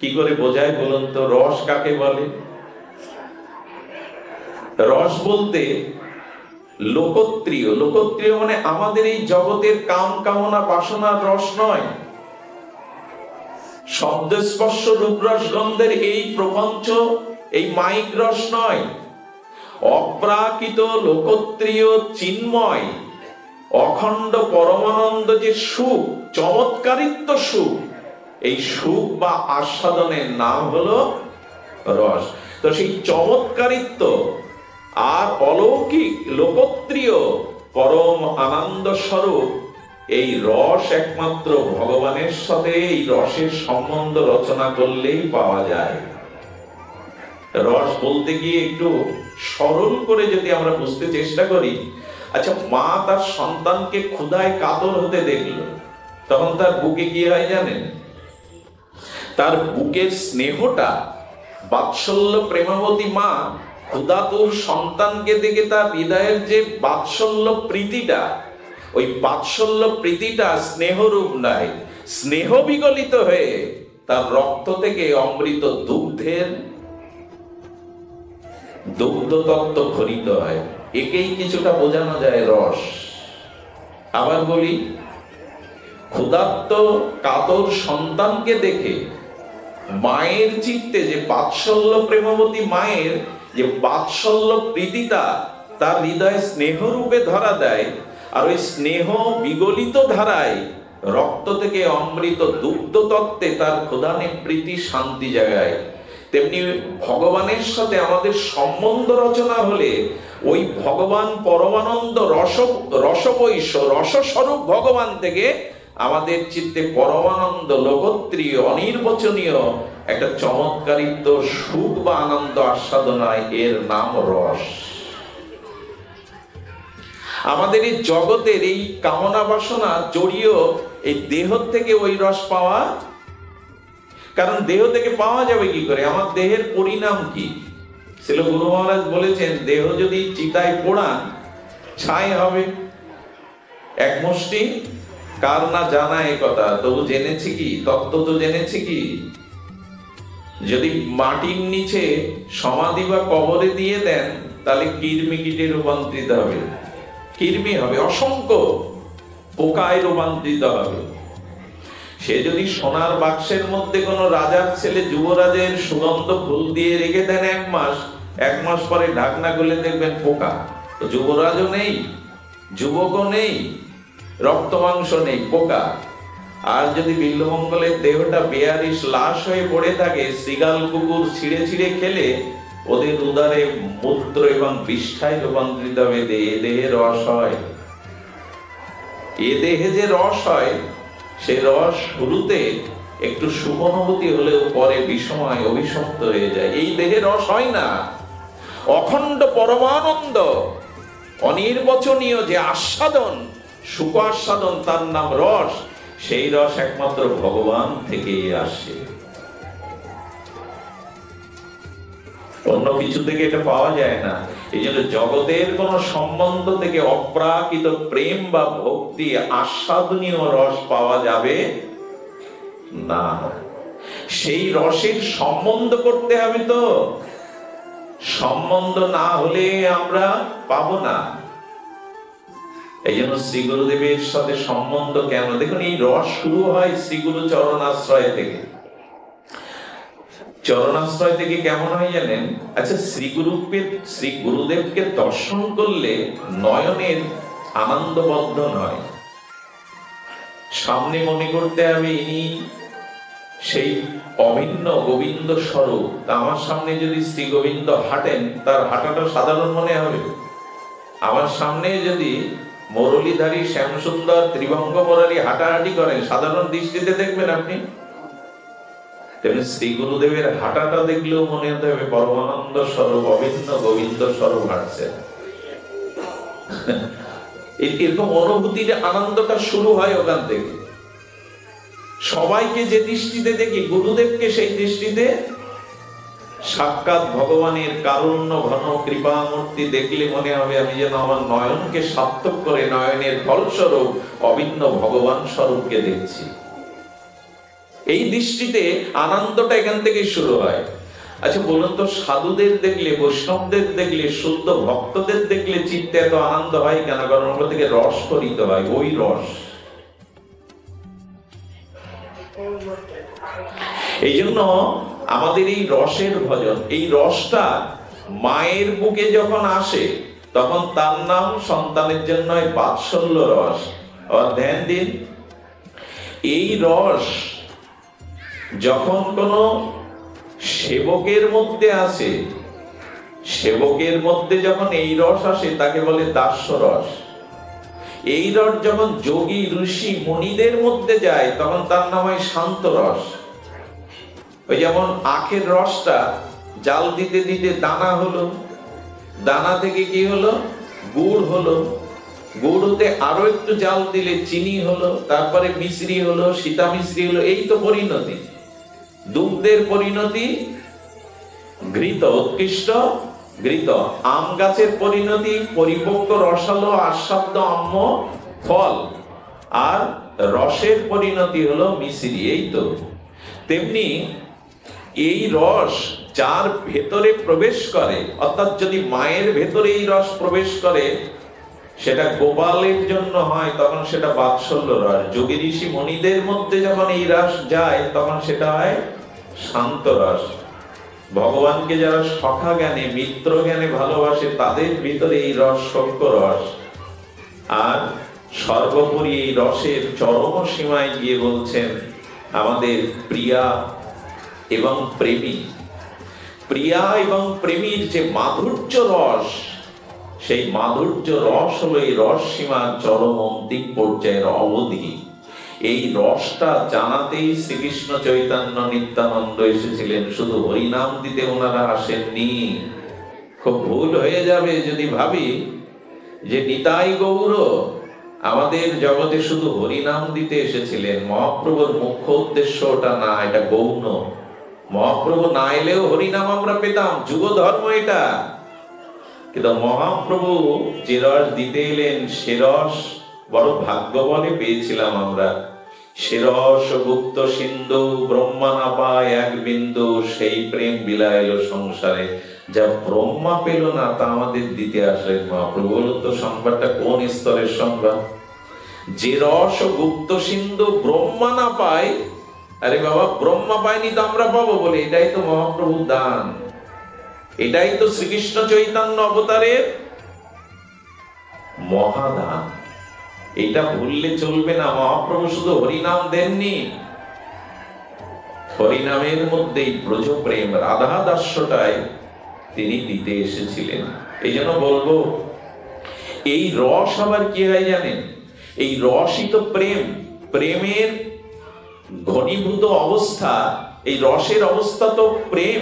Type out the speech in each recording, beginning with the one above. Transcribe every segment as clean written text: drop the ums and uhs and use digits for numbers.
কি করে বোঝায় বলুন তো? রস কাকে বলে? রস বলতে লোকত্রিয়। লোকত্রিয় মানে আমাদের এই জগতের কাম কামনা বাসনার রস নয়, শব্দ স্পর্শ রূপরস গন্ধের এই প্রপঞ্চ, এই মাইক রস নয়। অপ্রাকৃত লোকত্রিয় চিন্ময় অখণ্ড পরমানন্দ যে সুখ, চমৎকারিত্ব সুখ, এই সুখ বা আস্বাদনের নাম হলো রস। তো সেই চমৎকারিত্ব আর অলৌকিক লোকত্রিয় পরম আনন্দ স্বরূপ এই রস একমাত্র ভগবানের সাথে এই রসের সম্বন্ধ রচনা করলেই পাওয়া যায়। রস বলতে গিয়ে একটু সরল করে যদি আমরা বুঝতে চেষ্টা করি, আচ্ছা, মা তার সন্তানকে ক্ষুধায় কাতর হতে দেখলো, তখন তার বুকে কি হয় জানেন? তার বুকের স্নেহটা, বাৎসল্য প্রেমাবতী মা ক্ষুধাতুর সন্তানকে দেখে তার হৃদয়ের যে বাৎসল্য প্রীতিটা, ওই বাৎসল্য প্রীতিটা স্নেহরূপ নাই, স্নেহ বিগলিত হয়ে তার রক্ত থেকে অমৃত দুগ্ধের দুগ্ধ তত্ত্ব খরিত হয়। একেই কিছুটা বোঝানো যায় রস। আবার বলি, ক্ষুধার্ত কাতর সন্তানকে দেখে মায়ের চিত্তে যে বাৎসল্য প্রেমবতী মায়ের যে বাৎসল্য প্রীতিটা তার হৃদয়ে স্নেহ রূপে ধরা দেয়, আর ওই স্নেহ বিগলিত ধারায় রক্ত থেকে অমৃত দুগ্ধ তত্ত্বে তার ক্ষুধানে প্রীতি শান্তি জাগায়। তেমনি ভগবানের সাথে আমাদের সম্বন্ধ রচনা হলে ওই ভগবান পরমানন্দ রসবৈশ রসস্বরূপ ভগবান থেকে আমাদের চিত্তে পরমানন্দ লোকত্রিয় অনির্বচনীয় একটা চমৎকারিত্ব সুখ বা আনন্দ আস্বাদনায়, এর নাম রস। আমাদের এই জগতের এই কামনা বাসনা জড়িয়ে এই দেহ থেকে ওই রস পাওয়া, কারণ দেহ থেকে পাওয়া যাবে কি করে? আমার দেহের পরিণাম কি? ছিল গুরু মহারাজ বলেছেন, দেহ যদি চিতায় পোড়ান ছাই হবে। এক মুষ্টি কার না জানা এ কথা, তবু জেনেছি কি, তত্ত্ব তো জেনেছি কি, যদি মাটির নিচে সমাধি বা কবরে দিয়ে দেন তাহলে কীটে রূপান্তরিত হবে, কৃমি হবে, অসংখ্য পোকায় রূপান্তরিত হবে। সে যদি সোনার বাক্সের মধ্যে কোনো রাজার ছেলে যুবরাজের সুগন্ধ ফুল দিয়ে রেখে দেন এক মাস পরে ঢাকনা খুলে দেখবেন পোকা। তো যুবরাজও নেই, যুবকও নেই, রক্ত মাংস নেই, পোকা। আর যদি বিল্বমঙ্গলের দেহটা বেয়ারিশ লাশ হয়ে পড়ে থাকে, শৃগাল কুকুর ছিঁড়ে ছিঁড়ে খেলে ওদের উদারে মূত্র এবং বিষ্ঠায় রূপান্তরিত হবে। এ দেহে রস হয়, এ দেহে যে রস হয়, সে রস শুরুতে একটু সুখানুভূতি হলেও পরে বিষময় অভিশপ্ত হয়ে যায়। এই দেহে রস হয় না। অখণ্ড পরমানন্দ অনির্বচনীয় যে আস্বাদন, সুখ আস্বাদন, তার নাম রস। সেই রস একমাত্র ভগবান থেকেই আসে, অন্য কিছু থেকে এটা পাওয়া যায় না। এই জন্য জগতের কোন সম্বন্ধ থেকে অপ্রাকৃত প্রেম বা ভক্তি আস্বাদনীয় রস পাওয়া যাবে না। সেই রসের সম্বন্ধ করতে হবে, তো সম্বন্ধ না হলে আমরা পাবো না। এই জন্য শ্রী গুরুদেবের সাথে সম্বন্ধ কেন? দেখুন, এই রস শুরু হয় শ্রী গুরু চরণাশ্রয় থেকে। চরণাশ্রয় থেকে কেমন হয় জানেন? আচ্ছা, শ্রী গুরুদেবকে দর্শন করলে নয়নের আনন্দবদ্ধ নয়, সামনে মনে করতে হবে ইনি সেই অভিন্ন গোবিন্দ স্বরূপ। তা আমার সামনে যদি শ্রী গোবিন্দ হাঁটেন, তার হাঁটাটা সাধারণ মনে হবে। আমার সামনে যদি মুরলীধারী শ্যামসুন্দর ত্রিভঙ্গ মুরারি হাঁটাহাঁটি করেন, সাধারণ দৃষ্টিতে দেখবেন আপনি। তেমনি শ্রী গুরুদেবের হাঁটাটা দেখলেও মনে হতে হবে পরমানন্দ স্বরূপ অভিন্ন গোবিন্দ স্বরূপ হাঁটছে। এরকম অনুভূতির আনন্দটা শুরু হয় ওখান থেকে। সবাইকে যে দৃষ্টিতে দেখি, গুরুদেবকে সেই দৃষ্টিতে সাক্ষাৎ ভগবানের কারুণ্য ঘন কৃপামূর্তি দেখলে মনে হবে আমি যেন আমার নয়নকে সার্থক করে নয়নের ফলস্বরূপ অভিন্ন ভগবান স্বরূপকে দেখছি। এই দৃষ্টিতে আনন্দটা এখান থেকে শুরু হয়। আচ্ছা বলুন তো, সাধুদের দেখলে, বৈষ্ণবদের দেখলে, শুদ্ধ ভক্তদের দেখলে চিত্তে এত আনন্দ হয় কেন? কারণ ওগুলো থেকে রস পরিত হয়, ওই রস। এই জন্য আমাদের এই রসের ভজন, এই রসটা মায়ের বুকে যখন আসে তখন তার নাম সন্তানের জন্য বাৎসল্য রস। আবার ধ্যান দিন, এই রস যখন কোন সেবকের মধ্যে আসে, সেবকের মধ্যে যখন এই রস আসে তাকে বলে দাস্য রস। এই রস যখন যোগী ঋষি মুনিদের মধ্যে যায় তখন তার নাম হয় শান্ত রস। ওই যেমন আখের রসটা জাল দিতে দিতে দানা হলো, দানা থেকে কি হলো? গুড় হলো, গুড় হতে আরো একটু জাল দিলে চিনি হলো, তারপরে মিশ্রি হলো, সীতা মিশ্রি হলো। এই তো পরিণতি। দুগ্ধের পরিণতি ঘৃত, উৎকৃষ্ট ঘৃত। আম গাছের পরিণতি পরিপক্ক রসালো আস্বাদ্য আম্র ফল, আর রসের পরিণতি হলো মিশ্রি। এই তো তেমনি এই রস যার ভেতরে প্রবেশ করে, অর্থাৎ যদি মায়ের ভেতরে এই রস প্রবেশ করে, সেটা গোপালের জন্য হয় তখন সেটা বাৎসল্য রস। যোগী ঋষি মুনিদের মধ্যে যখন এই রস যায় তখন সেটা হয় শান্ত রস। ভগবানকে যারা সখা জ্ঞানে, মিত্র জ্ঞানে ভালোবাসে তাদের ভিতরে এই রস সখ্য রস। আর সর্বোপরি এই রসের চরম সীমায় গিয়ে বলছেন আমাদের প্রিয়া এবং প্রেমী। প্রিয়া এবং প্রেমীর যে মাধুর্য রস, সেই মাধুর্য রস হলো এই রস সীমার চরম অন্তিম পর্যায়ের অবধি। এই রসটা জানাতেই শ্রীকৃষ্ণ চৈতন্য নিত্যানন্দ এসেছিলেন, শুধু হরিনাম দিতে ওনারা আসেননি। খুব ভুল হয়ে যাবে যদি ভাবি যে নিতাই গৌর আমাদের জগতে শুধু হরিনাম দিতে এসেছিলেন। মহাপ্রভুর মুখ্য উদ্দেশ্য ওটা না, এটা গৌণ। মহাপ্রভু না এলেও হরিনাম আমরা পেতাম, যুগ ধর্ম এটা। কিন্তু মহাপ্রভু যে রস দিতে এলেন সে রস বড় ভাগ্য বলে পেয়েছিলাম আমরা। সে রস গুপ্ত সিন্ধু, ব্রহ্মা না পায় এক বিন্দু, সেই প্রেম বিলাইল সংসারে। যা ব্রহ্মা পেল না তা আমাদের দিতে আসে মহাপ্রভু। বলুন তো সংবাদটা কোন স্তরের সংবাদ? যে রস গুপ্ত সিন্ধু ব্রহ্মা না পায়, আরে বাবা ব্রহ্মা পায়নি তো আমরা পাবো বলে, এটাই তো মহাপ্রভু দান, এটাই তো শ্রীকৃষ্ণ চৈতন্য অবতারের মহাদান। এটা ভুললে চলবে না। মহাপ্রভু শুধু হরিনাম দেননি, হরিনামের মধ্যেই ব্রজ প্রেম, রাধা দাস্যটাই তিনি দিতে এসেছিলেন। এই জন্য বলবো এই রস আবার কি হয় জানেন? এই রসই তো প্রেম, প্রেমের ঘনীভূত অবস্থা। এই রসের অবস্থা তো প্রেম।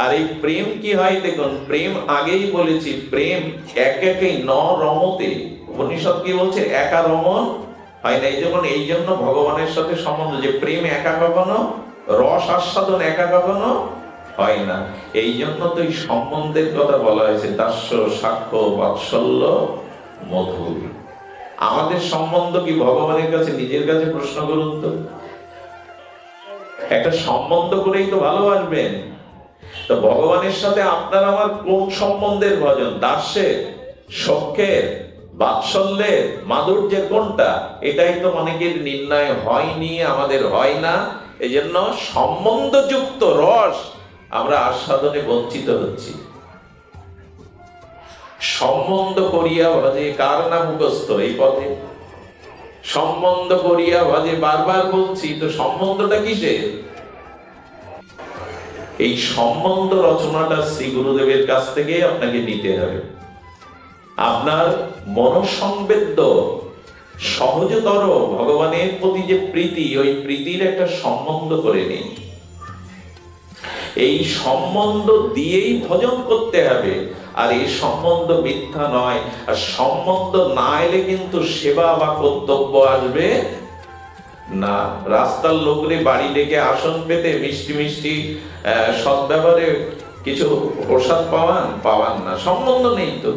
আর এই প্রেম কি হয় দেখুন, প্রেম আগেই বলেছি, প্রেম এক একেই ন রমতে। উপনিষদ কি বলছে? একা রমন হয় না। এই জন্য ভগবানের সাথে সম্বন্ধ, যে প্রেম একা কখনো, রস আস্বাদন একা কখনো হয় না। এই জন্য তো এই সম্বন্ধের কথা বলা হয়েছে, দাস্য সাক্ষ্য বাৎসল্য মধুর। আমাদের সম্বন্ধ কি ভগবানের কাছে? নিজের কাছে প্রশ্ন করুন তো। একটা সম্বন্ধ করেই তো ভালোবাসবেন। তো ভগবানের সাথে আপনার আমার কোন সম্বন্ধের ভজন? দাস্যের, সখ্যের, বাৎসল্যের, মাধুর্যের কোনটা? এটাই তো অনেকের নির্ণয় হয়নি, আমাদের হয় না। এই জন্য সম্বন্ধযুক্ত রস আমরা আস্বাদনে বঞ্চিত হচ্ছি। সম্বন্ধ করিয়া ভজে, কার না মুখস্থ এই পথে? সম্বন্ধ করিয়া ভজে বারবার বলছি, তো সম্বন্ধটা কিসের? এই সম্বন্ধ রচনাটা শ্রী গুরুদেবের কাছ থেকে আপনাকে নিতে হবে। আপনার মনসংবেদ্য সহজতর ভগবানের প্রতি যে প্রীতি, ওই প্রীতির একটা সম্বন্ধ করে নিন। এই সম্বন্ধ দিয়েই ভজন করতে হবে। আর এই সম্বন্ধ মিথ্যা নয়। আর সম্বন্ধ না এলে কিন্তু সেবা বা কর্তব্য আসবে না। রাস্তার লোকরে বাড়ি ডেকে আসন পেতে মিষ্টি মিষ্টি সদ্ব্যবহারে কিছু প্রসাদ পাওয়ান না, সম্বন্ধ নেই তো।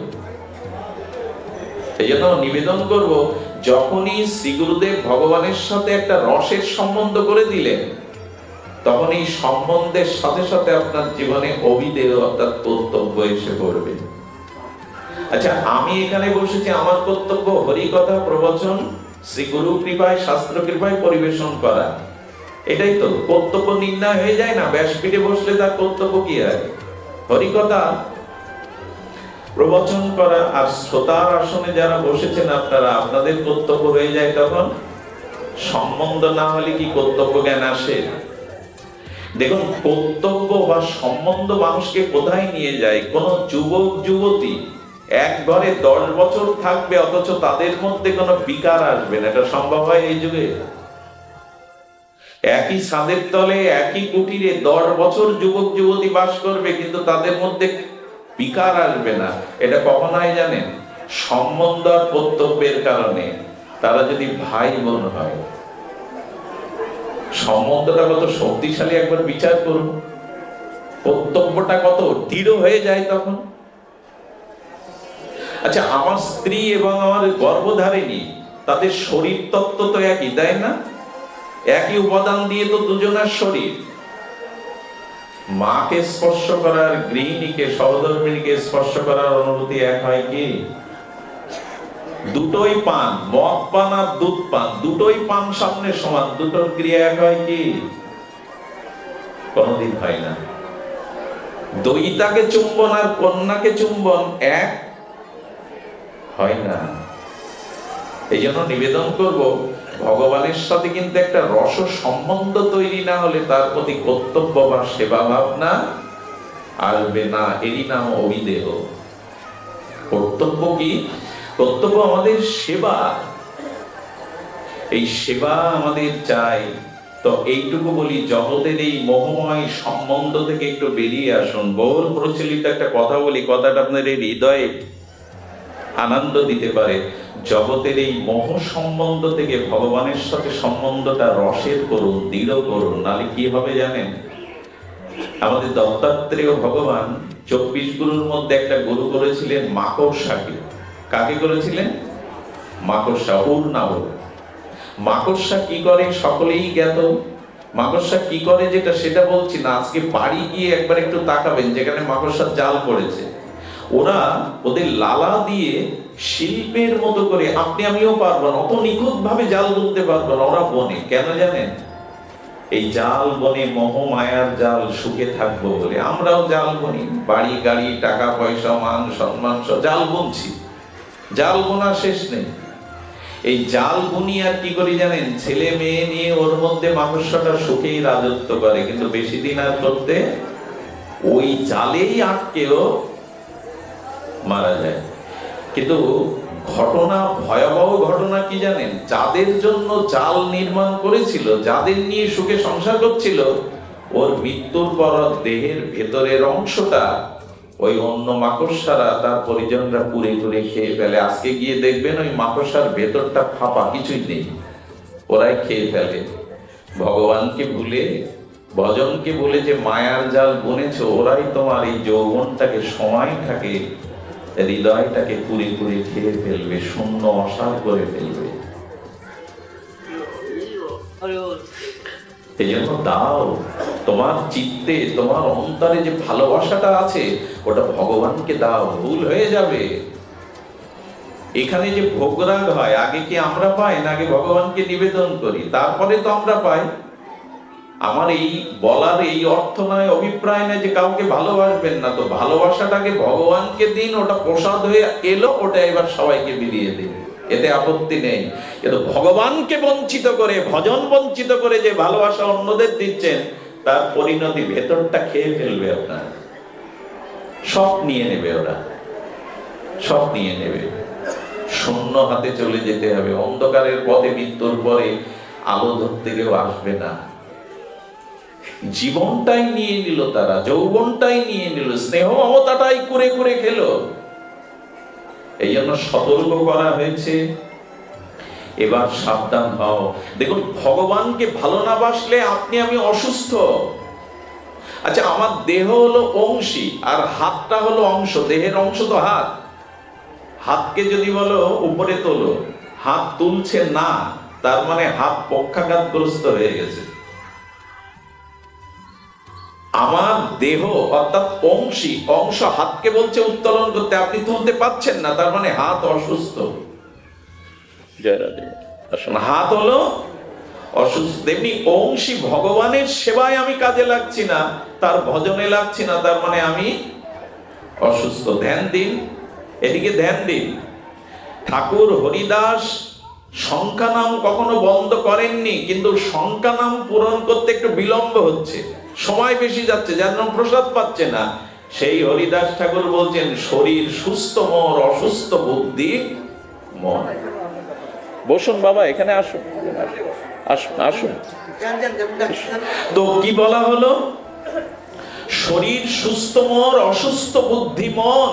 এই জন্য নিবেদন করব, যখনই শ্রী গুরুদেব ভগবানের সাথে একটা রসের সম্বন্ধ করে দিলেন, তখন এই সম্বন্ধের সাথে সাথে আপনার জীবনে অভিদেয় অর্থাৎ কর্তব্য এসে পড়বে। আচ্ছা, আমি এখানে বসেছি, আমার কর্তব্য হরিকথা প্রবচন শ্রী গুরু কৃপায় শাস্ত্র কৃপায় পরিবেশন করা, এটাই তো কর্তব্য নির্ণয় হয়ে যায় না? ব্যাসপীঠে বসলে তার কর্তব্য কি হয়? হরিকথা প্রবচন করা। আর শ্রোতার আসনে যারা বসেছেন আপনারা, আপনাদের কর্তব্য হয়ে যায় তখন সম্বন্ধ না হলে কি কর্তব্য জ্ঞান আসে? দেখুন, কর্তব্য বা সম্বন্ধ মানুষকে কোথায় নিয়ে যায়? কোন যুবক যুবতী এক ঘরে 10 বছর থাকবে অথচ তাদের মধ্যে কোনো বিকার আসবে না, এটা সম্ভব হয় এই যুগে? একই ছাদের তলে একই কুটিরে 10 বছর যুবক যুবতী বাস করবে কিন্তু তাদের মধ্যে বিকার আসবে না, এটা কখন হয় জানেন? সম্বন্ধ আর কর্তব্যের কারণে। তারা যদি ভাই বোন হয়, সম্বন্ধটা কত শক্তিশালী একবার বিচার করুন, কর্তব্যটা কত দৃঢ় হয়ে যায় তখন। আচ্ছা, আমার স্ত্রী এবং আমার গর্ভধারিণী, তাদের শরীর তত্ত্ব তো একই, তাই না? একই উপাদান দিয়ে তো দুজনের শরীর। মাকে স্পর্শ করার, গৃহিণীকে সহধর্মিণীকে স্পর্শ করার অনুভূতি এক হয় কি? দুটোই পান, মদ পান আর দুধ পান, দুটোই পান সামনে সমান, দুটোর ক্রিয়া এক হয় কি? কোনদিন হয় না। দইতাকে চুম্বন আর কন্যাকে চুম্বন এক হয় না। এই জন্য নিবেদন করব, ভগবানের সাথে কিন্তু একটা রস সম্বন্ধ তৈরি না হলে তার প্রতি কর্তব্য বা সেবা ভাবনা আসবে না। এরই নাম অভিদেহ। কর্তব্য কি? কর্তব্য আমাদের সেবা, এই সেবা আমাদের চাই। তো এইটুকু বলি, জগতের এই মোহময় সম্বন্ধ থেকে একটু বেরিয়ে আসুন। বহুল প্রচলিত একটা কথা বলি, কথাটা আপনার এই হৃদয়ে আনন্দ দিতে পারে। জগতের এই মোহ সম্বন্ধ থেকে ভগবানের সাথে সম্বন্ধটা রসের করুন, দৃঢ় করুন, নালে কি হবে জানেন? আমাদের দত্তাত্রেয় ভগবান 24 গুরুর মধ্যে একটা গুরু করেছিলেন মাকড়সাকে। কাকে করেছিলেন? মাকড়সা, উড়নাও। মাকড়সা কি করে সকলেই জ্ঞাত। মাকড়সা কি করে যেটা সেটা বলছি না, আজকে বাড়ি গিয়ে একবার একটু তাকাবেন যেখানে মাকড়সার জাল পড়েছে। ওরা ওদের লালা দিয়ে শিল্পের মতো করে, আপনি আমিও পারবো না, অত নিখুঁত ভাবে জাল বুনতে পারবো না, ওরা বনে। কেন জানেন? এই জাল বনে মোহ মায়ার জাল, সুখে থাকবো বলে। আমরাও জাল বনি, বাড়ি গাড়ি টাকা পয়সা মান সম্মান সব জাল বুনছি, জাল বোনা শেষ নেই। এই জাল বুনি আর কি করি জানেন? ছেলে মেয়ে নিয়ে ওর মধ্যে মাকড়সাটা সুখেই রাজত্ব করে, কিন্তু বেশি দিন আর করতে ওই জালেই আটকেও মারা যায়। কিন্তু ঘটনা, ভয়াবহ ঘটনা কি জানেন? যাদের জন্য জাল নির্মাণ করেছিল, যাদের নিয়ে সুখে সংসার করছিল, ওর মৃত্যুর পর দেহের ভেতরের অংশটা ওই অন্য মাকড়সারা, তার পরিজনরা পুড়ে পুড়ে খেয়ে ফেলে। আজকে গিয়ে দেখবেন ওই মাকড়সার ভেতরটা ফাঁপা, কিছুই নেই, ওরাই খেয়ে ফেলে। ভগবানকে ভুলে, ভজনকে ভুলে যে মায়ার জাল বুনেছে, ওরাই তোমার এই যৌবনটাকে, সময়টাকে, হৃদয়টাকে পুড়ে পুড়ে খেয়ে ফেলবে, শূন্য অসার করে ফেলবে। এই জন্য দাও, তোমার চিত্তে, তোমার অন্তরে যে ভালোবাসাটা আছে ওটা ভগবানকে দাও, ভুল হয়ে যাবে। এখানে যে ভোগরাগ হয়, আগে কি আমরা পাই না আগে ভগবানকে নিবেদন করি, তারপরে তো আমরা পাই। আমার এই বলার এই অর্থ নয়, অভিপ্রায় নয় যে কাউকে ভালোবাসবেন না, তো ভালোবাসাটাকে ভগবানকে দিন, ওটা প্রসাদ হয়ে এলো, ওটা এবার সবাইকে বিলিয়ে দিন, এতে আপত্তি নেই। কিন্তু ভগবানকে বঞ্চিত করে, ভজন বঞ্চিত করে যে ভালোবাসা অন্যদের দিচ্ছেন, তার পরিণতি ভেতরটা খেয়ে ফেলবে আপনার, সব নিয়ে নেবে, ওরা সব নিয়ে নেবে। শূন্য হাতে চলে যেতে হবে, অন্ধকারের পথে, মৃত্যুর পরে আলো ধরতে কেউ আসবে না। জীবনটাই নিয়ে নিল তারা, যৌবনটাই নিয়ে নিল, স্নেহ মমতাটাই করে করে খেলো। এই জন্য সতর্ক করা হয়েছে, এবার সাবধান হও। দেখুন, ভগবানকে ভালো না বাসলে আপনি আমি অসুস্থ। আচ্ছা, আমার দেহ হলো অংশী আর হাতটা হলো অংশ, দেহের অংশ তো হাত। হাতকে যদি বলো উপরে তোলো, হাত তুলছে না, তার মানে হাত পক্ষাঘাতগ্রস্ত হয়ে গেছে। আমার দেহ অর্থাৎ অংশী, অংশ হাতকে বলছে উত্তোলন করতে, আপনি তুলতে পারছেন না, তার মানে হাত অসুস্থ। হাত হলো অসুস্থ। তেমনি অংশী ভগবানের সেবায় আমি কাজে লাগছি না, তার ভজনে লাগছি না, তার মানে আমি অসুস্থ। ধ্যান দিন, এদিকে ধ্যান দিন। ঠাকুর হরিদাস সংখ্যা নাম কখনো বন্ধ করেননি, কিন্তু সংখ্যা নাম পূরণ করতে একটু বিলম্ব হচ্ছে, সময় বেশি যাচ্ছে, যার নাম প্রসাদ পাচ্ছে না। সেই হরিদাস ঠাকুর বলছেন, শরীর সুস্থ মোর অসুস্থ বুদ্ধি মন। বসুন বাবা, এখানে আসুন, আসুন আসুন। তো কি বলা হলো? শরীর সুস্থ মোর অসুস্থ বুদ্ধি মন।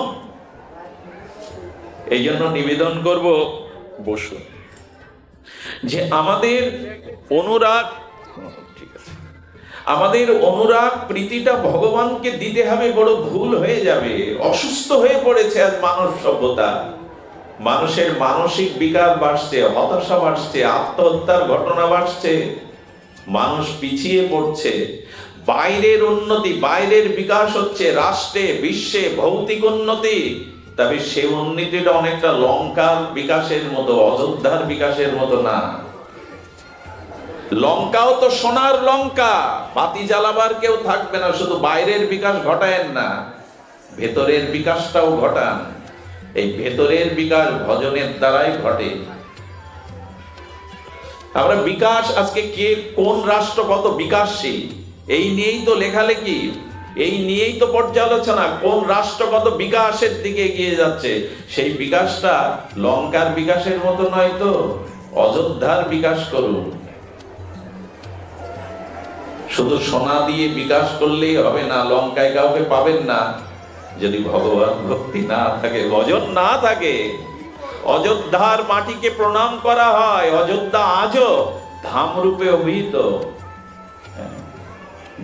এই জন্য নিবেদন করব, বসুন, যে আমাদের অনুরাগ, ঠিক আছে, আমাদের অনুরাগ প্রীতিটা ভগবানকে দিতে হবে, বড় ভুল হয়ে যাবে। অসুস্থ হয়ে পড়েছে আজ মানব সভ্যতা। মানুষের মানসিক বিকার বাড়ছে, হতাশা বাড়ছে, আত্মহত্যার ঘটনা বাড়ছে, মানুষ পিছিয়ে পড়ছে। বাইরের উন্নতি, বাইরের বিকাশ হচ্ছে, রাষ্ট্রে বিশ্বে ভৌতিক উন্নতি, তবে সে উন্নতিটা অনেকটা লঙ্কার বিকাশের মতো, অযোধ্যার বিকাশের মতো না। লঙ্কাও তো সোনার লঙ্কা, বাতি জ্বালাবার কেউ থাকবে না। শুধু বাইরের বিকাশ ঘটায়েন না, ভেতরের বিকাশটাও ঘটান। এই ভেতরের বিকাশ ভজনের দ্বারাই ঘটে। আমরা বিকাশ, আজকে কে কোন রাষ্ট্র কত বিকাশশীল, এই নিয়েই তো লেখালেখি, এই নিয়েই তো পর্যালোচনা। কোন রাষ্ট্র কত বিকাশের দিকে এগিয়ে যাচ্ছে, সেই বিকাশটা লঙ্কার বিকাশের মতো নয় তো, অযোধ্যার বিকাশ করুন। শুধু সোনা দিয়ে বিকাশ করলেই হবে না, লঙ্কায় কাউকে পাবেন না যদি ভগবান ভক্তি না থাকে, ভজন না থাকে। অযোধ্যার মাটিকে প্রণাম করা হয়, অযোধ্যা আজও ধাম রূপে অভিহিত।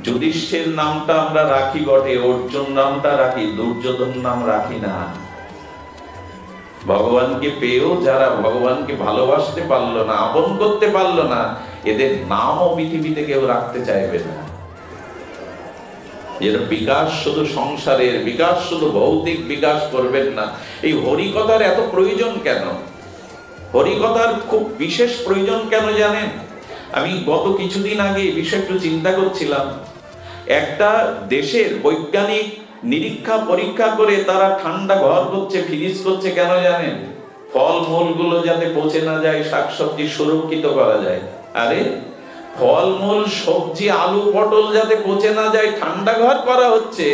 যুধিষ্ঠির নামটা আমরা রাখি বটে, অর্জুন নামটা রাখি, দুর্যোধন নাম রাখি না। ভগবানকে পেয়েও যারা ভগবানকে ভালোবাসতে পারলো না, আপন করতে পারলো না, এদের নামও পৃথিবীতে কেউ রাখতে চাইবে না। এর বিকাশ শুধু সংসারের বিকাশ, শুধু ভৌতিক বিকাশ করবেন না। এই হরিকথার এত প্রয়োজন কেন? হরিকথার খুব বিশেষ প্রয়োজন কেন জানেন? আমি গত কিছুদিন আগে এই বিষয়ে একটু চিন্তা করছিলাম। একটা দেশের বৈজ্ঞানিক নিরীক্ষা পরীক্ষা করে তারা ঠান্ডা ঘর করছে, ফ্রিজ করছে, কেন জানেন? ফল মূল গুলো যাতে পচে না যায়, শাকসবজি সুরক্ষিত করা যায়। আরে ফলমূল, সবজি, আলু, পটল যাতে পচে না যায় ঠান্ডা ঘর করা হচ্ছে,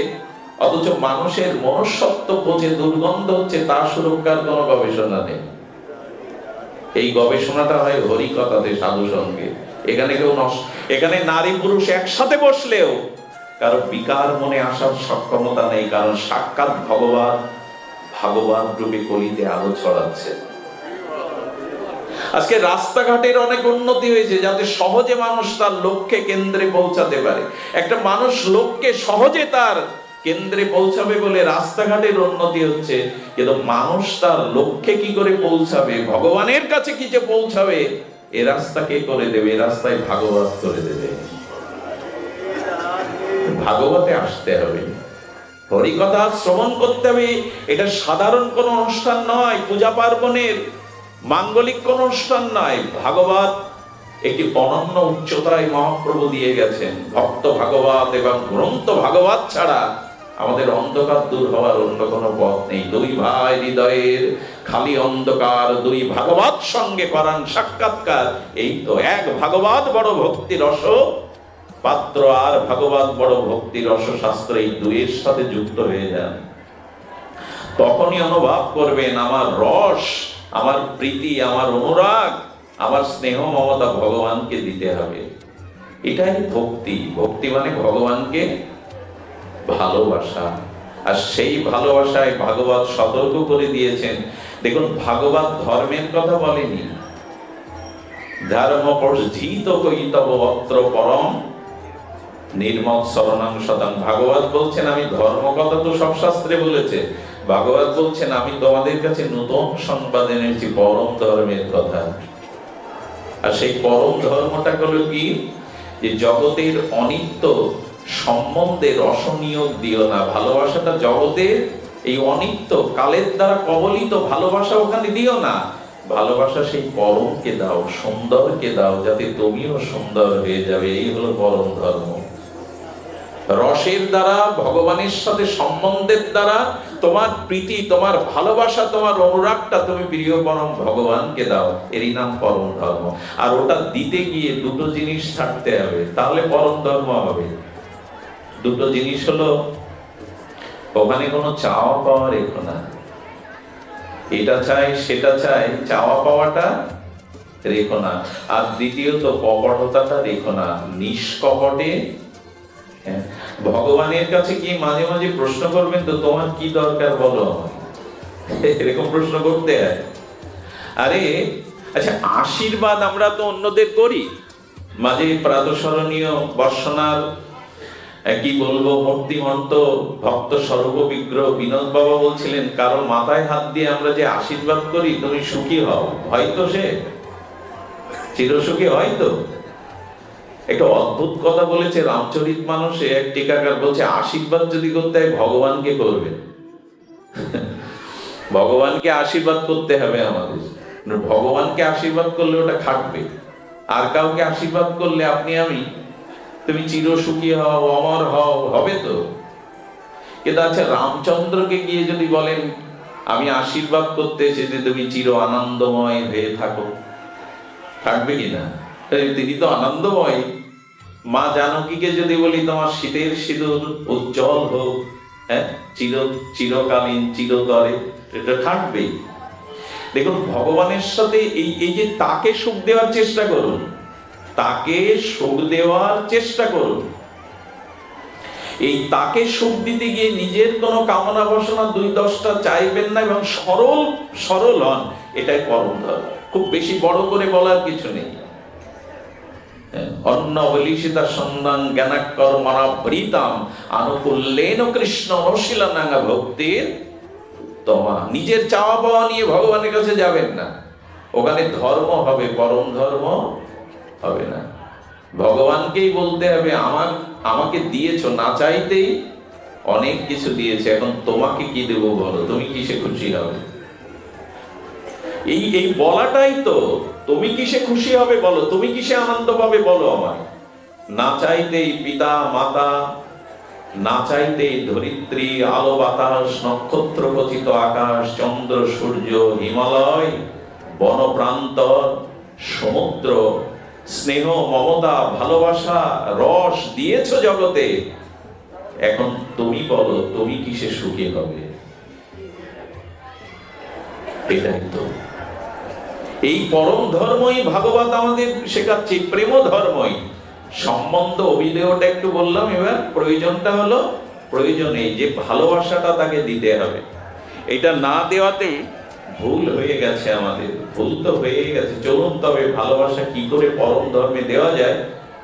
অথচ মানুষের মনুষ্যত্ব পচে দুর্গন্ধ হচ্ছে, তার সুরক্ষার কোনো গবেষণা নেই। এই গবেষণাটা হয় হরিকথাতে, সাধু সঙ্গে। এখানে কেউ এখানে নারী পুরুষ একসাথে বসলেও কারো বিকার মনে আসার সক্ষমতা নেই, কারণ সাক্ষাৎ ভগবান ভাগবত রূপে কলিতে আলো ছড়াচ্ছে। আজকে রাস্তাঘাটের অনেক উন্নতি হয়েছে যাতে সহজে মানুষ তার লক্ষ্যে কেন্দ্রে পৌঁছাতে পারে। একটা মানুষ লক্ষ্যে সহজে তার কেন্দ্রে পৌঁছাবে বলে রাস্তাঘাটের উন্নতি হচ্ছে, কিন্তু মানুষ তার লক্ষ্যে কি করে পৌঁছাবে, ভগবানের কাছে কি যে পৌঁছাবে, এ রাস্তা কে করে দেবে? এ রাস্তায় ভাগবত করে দেবে। ভাগবতে আসতে হবে, হরিকথা শ্রবণ করতে হবে। এটা সাধারণ কোন অনুষ্ঠান নয়, পূজা পার্বণের মাঙ্গলিক কোন অনুষ্ঠান নয়। ভাগবত একটি অনন্য উচ্চতায় মহাপ্রভু দিয়ে গেছেন। ভক্ত ভাগবত এবং গ্রন্থ ভাগবত ছাড়া আমাদের অন্ধকার দূর হওয়ার অন্য কোনো পথ নেই। দুই ভাই হৃদয়ের খালি অন্ধকার, দুই ভাগবত সঙ্গে করান সাক্ষাৎকার। এই তো এক ভাগবত বড় ভক্তি রস পাত্র, আর ভাগবত বড় ভক্তি রস শাস্ত্র, এই দুইয়ের সাথে যুক্ত হয়ে যান। তখনই অনুভব করবেন আমার রস, আমার প্রীতি, আমার অনুরাগ, আমার স্নেহ মমতা ভগবানকে দিতে হবে। এটাই ভক্তি। ভক্তি মানে ভগবানকে ভালোবাসা। আর সেই ভালোবাসায় ভাগবত সতর্ক করে দিয়েছেন। দেখুন, ভাগবত ধর্মের কথা বলেনি, ধর্ম পরিধীত কইতব অত্র পরম নির্মল শরণাং সদাং। ভাগবত বলছেন আমি ধর্ম কথা তো সব শাস্ত্রে বলেছে, ভাগবত বলছেন আমি তোমাদের কাছে নতুন সংবাদ এনেছি পরম ধর্মের কথা। আর সেই পরম ধর্মটা হলো কি, যে জগতের অনিত্য সম্বন্ধে রসনিয়োগ দিও না। ভালোবাসাটা জগতের এই অনিত্য কালের দ্বারা কবলিত ভালোবাসা ওখানে দিও না। ভালোবাসা সেই পরমকে দাও, সুন্দরকে দাও, যাতে তুমিও সুন্দর হয়ে যাবে। এই হলো পরম ধর্ম। রসের দ্বারা, ভগবানের সাথে সম্বন্ধের দ্বারা তোমার প্রীতি, তোমার ভালোবাসা, তোমার অনুরাগটা তুমি প্রিয় পরম ভগবানকে দাও। এরই নাম পরম ধর্ম। আর ওটা দিতে গিয়ে দুটো জিনিস ছাড়তে হবে, তাহলে পরম ধর্ম হবে। দুটো জিনিস হলো, ওখানে কোনো চাওয়া পাওয়া রেখো না। এটা চাই সেটা চাই, চাওয়া পাওয়াটা রেখো না। আর দ্বিতীয়ত কপটতাটা রেখো না। নিষ্কপটে ভগবানের কাছে কি মাঝে মাঝে প্রশ্ন করবেন তো, তোমার কি দরকার বলো আমার, এরকম প্রশ্ন করতে হয়। আরে আচ্ছা, আশীর্বাদ আমরা তো অন্যদের করি মাঝে, প্রাতঃস্মরণীয় বর্ষনার কি বলবো, মূর্তিমন্ত ভক্ত সর্ববিগ্রহ বিনোদ বাবা বলছিলেন, কারো মাথায় হাত দিয়ে আমরা যে আশীর্বাদ করি, তুমি সুখী হও, হয়তো সে চিরসুখী হয়তো। একটা অদ্ভুত কথা বলেছে রামচরিত মানুষে এক টিকাকার, বলছে আশীর্বাদ যদি করতে হয় ভগবানকে করবে। ভগবানকে আশীর্বাদ করতে হবে আমাদের। ভগবানকে আশীর্বাদ করলে ওটা খাটবে, আর কাউকে আশীর্বাদ করলে আপনি আমি, তুমি চিরসুখী হও, অমর হও, হবে তো। কিন্তু আচ্ছা, রামচন্দ্রকে গিয়ে যদি বলেন আমি আশীর্বাদ করতে এসেছি তুমি চির আনন্দময় হয়ে থাকো, থাকবে কিনা? তিনি তো আনন্দময়। মা জানকীকে যদি বলি তোমার শীতের সিঁদুর উজ্জ্বল হোক, হ্যাঁ, চিরকালীন চিরতরে, এটা থাকবেই। দেখুন, ভগবানের সাথে এই যে তাকে সুখ দেওয়ার চেষ্টা করুন, তাকে সুখ দেওয়ার চেষ্টা করুন। এই তাকে সুখ দিতে গিয়ে নিজের কোনো কামনা বাসনা ২-১০টা চাইবেন না, এবং সরল সরল হন, এটাই পরম ধর্ম। খুব বেশি বড় করে বলার কিছু নেই। অন্ন বলিষিতা সন্ধান জ্ঞানাক্কর মনাভৃতাম আনুকূল্যেন কৃষ্ণ অনুশীলনাঙ্গা ভক্তির তোমা। নিজের চাওয়া পাওয়া নিয়ে ভগবানের কাছে যাবেন না, ওখানে ধর্ম হবে, পরম ধর্ম হবে না। ভগবানকেই বলতে হবে আমাকে দিয়েছো, না চাইতেই অনেক কিছু দিয়েছে, এখন তোমাকে কি দেব বলো, তুমি কিসে খুশি হবে? এই বলাটাই তো, তুমি কিসে খুশি হবে বলো, তুমি কিসে আনন্দ পাবে বলো আমায়। না চাইতেই পিতা মাতা, না চাইতেই ধরিত্রী, আলো বাতাস, নক্ষত্র খচিত আকাশ, চন্দ্র সূর্য, হিমালয়, বনপ্রান্তর, সমুদ্র, স্নেহ মমতা ভালোবাসা রস দিয়েছো জগতে, এখন তুমি বলো তুমি কিসে সুখী হবে? এটাই তো, এই পরম ধর্মই ভাগবত আমাদের শেখাচ্ছে, প্রেম ধর্মই। সম্বন্ধ অভিদেয়টা একটু বললাম, এবার প্রয়োজনটা হলো, প্রয়োজন এই যে ভালোবাসাটা তাকে দিতে হবে। এটা না দেওয়াতে ভুল হয়ে গেছে আমাদের, ভুল তো হয়ে গেছে। চলুন তবে ভালোবাসা কি করে পরম ধর্মে দেওয়া যায়,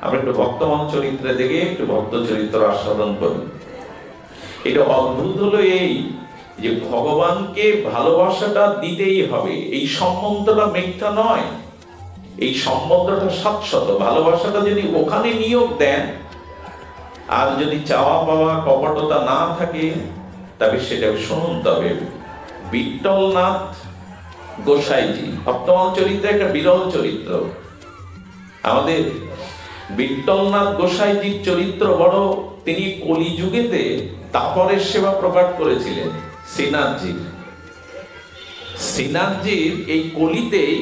আমরা একটু ভক্তমান চরিত্রে দেখে একটু ভক্ত চরিত্র আস্বাদন করি। এটা অদ্ভুত হলো এই যে ভগবানকে ভালোবাসাটা দিতেই হবে। এই সম্বন্ধটা মিথ্যা নয়, এই সম্বন্ধটা শাশ্বত। ভালোবাসাটা যদি ওখানে নিয়োগ দেন, আর যদি চাওয়া পাওয়া কপটতা না থাকে, তবে সেটা শুনুন। তবে বিট্টলনাথ গোসাইজি ভক্তমান চরিত্রে একটা বিরল চরিত্র। আমাদের বিট্টলনাথ গোসাইজির চরিত্র বড়, তিনি কলিযুগেতে তাপরের সেবা প্রকাশ করেছিলেন। শ্রীনাথজির এই কলিতেই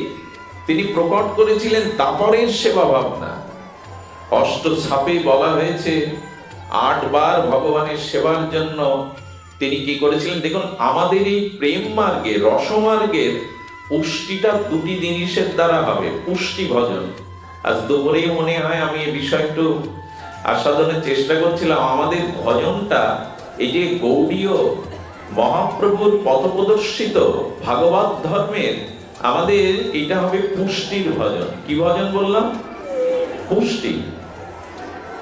তিনি প্রকট করেছিলেন তাপরের সেবা ভাবনা। অষ্টছাপে বলা হয়েছে ৮ বার ভগবানের সেবার জন্য তিনি কি করেছিলেন। দেখুন, আমাদের এই প্রেম মার্গে, রসমার্গের পুষ্টিটা দুটি জিনিসের দ্বারা হবে। পুষ্টি ভজন, আজ দুপুরেই মনে হয় আমি এই বিষয় একটু আস্বাদনের চেষ্টা করছিলাম। আমাদের ভজনটা এই যে গৌড়ীয় মহাপ্রভুর পথপ্রদর্শিত ভাগবত ধর্মের, আমাদের এটা হবে পুষ্টির ভজন। কি ভজন বললাম? পুষ্টি।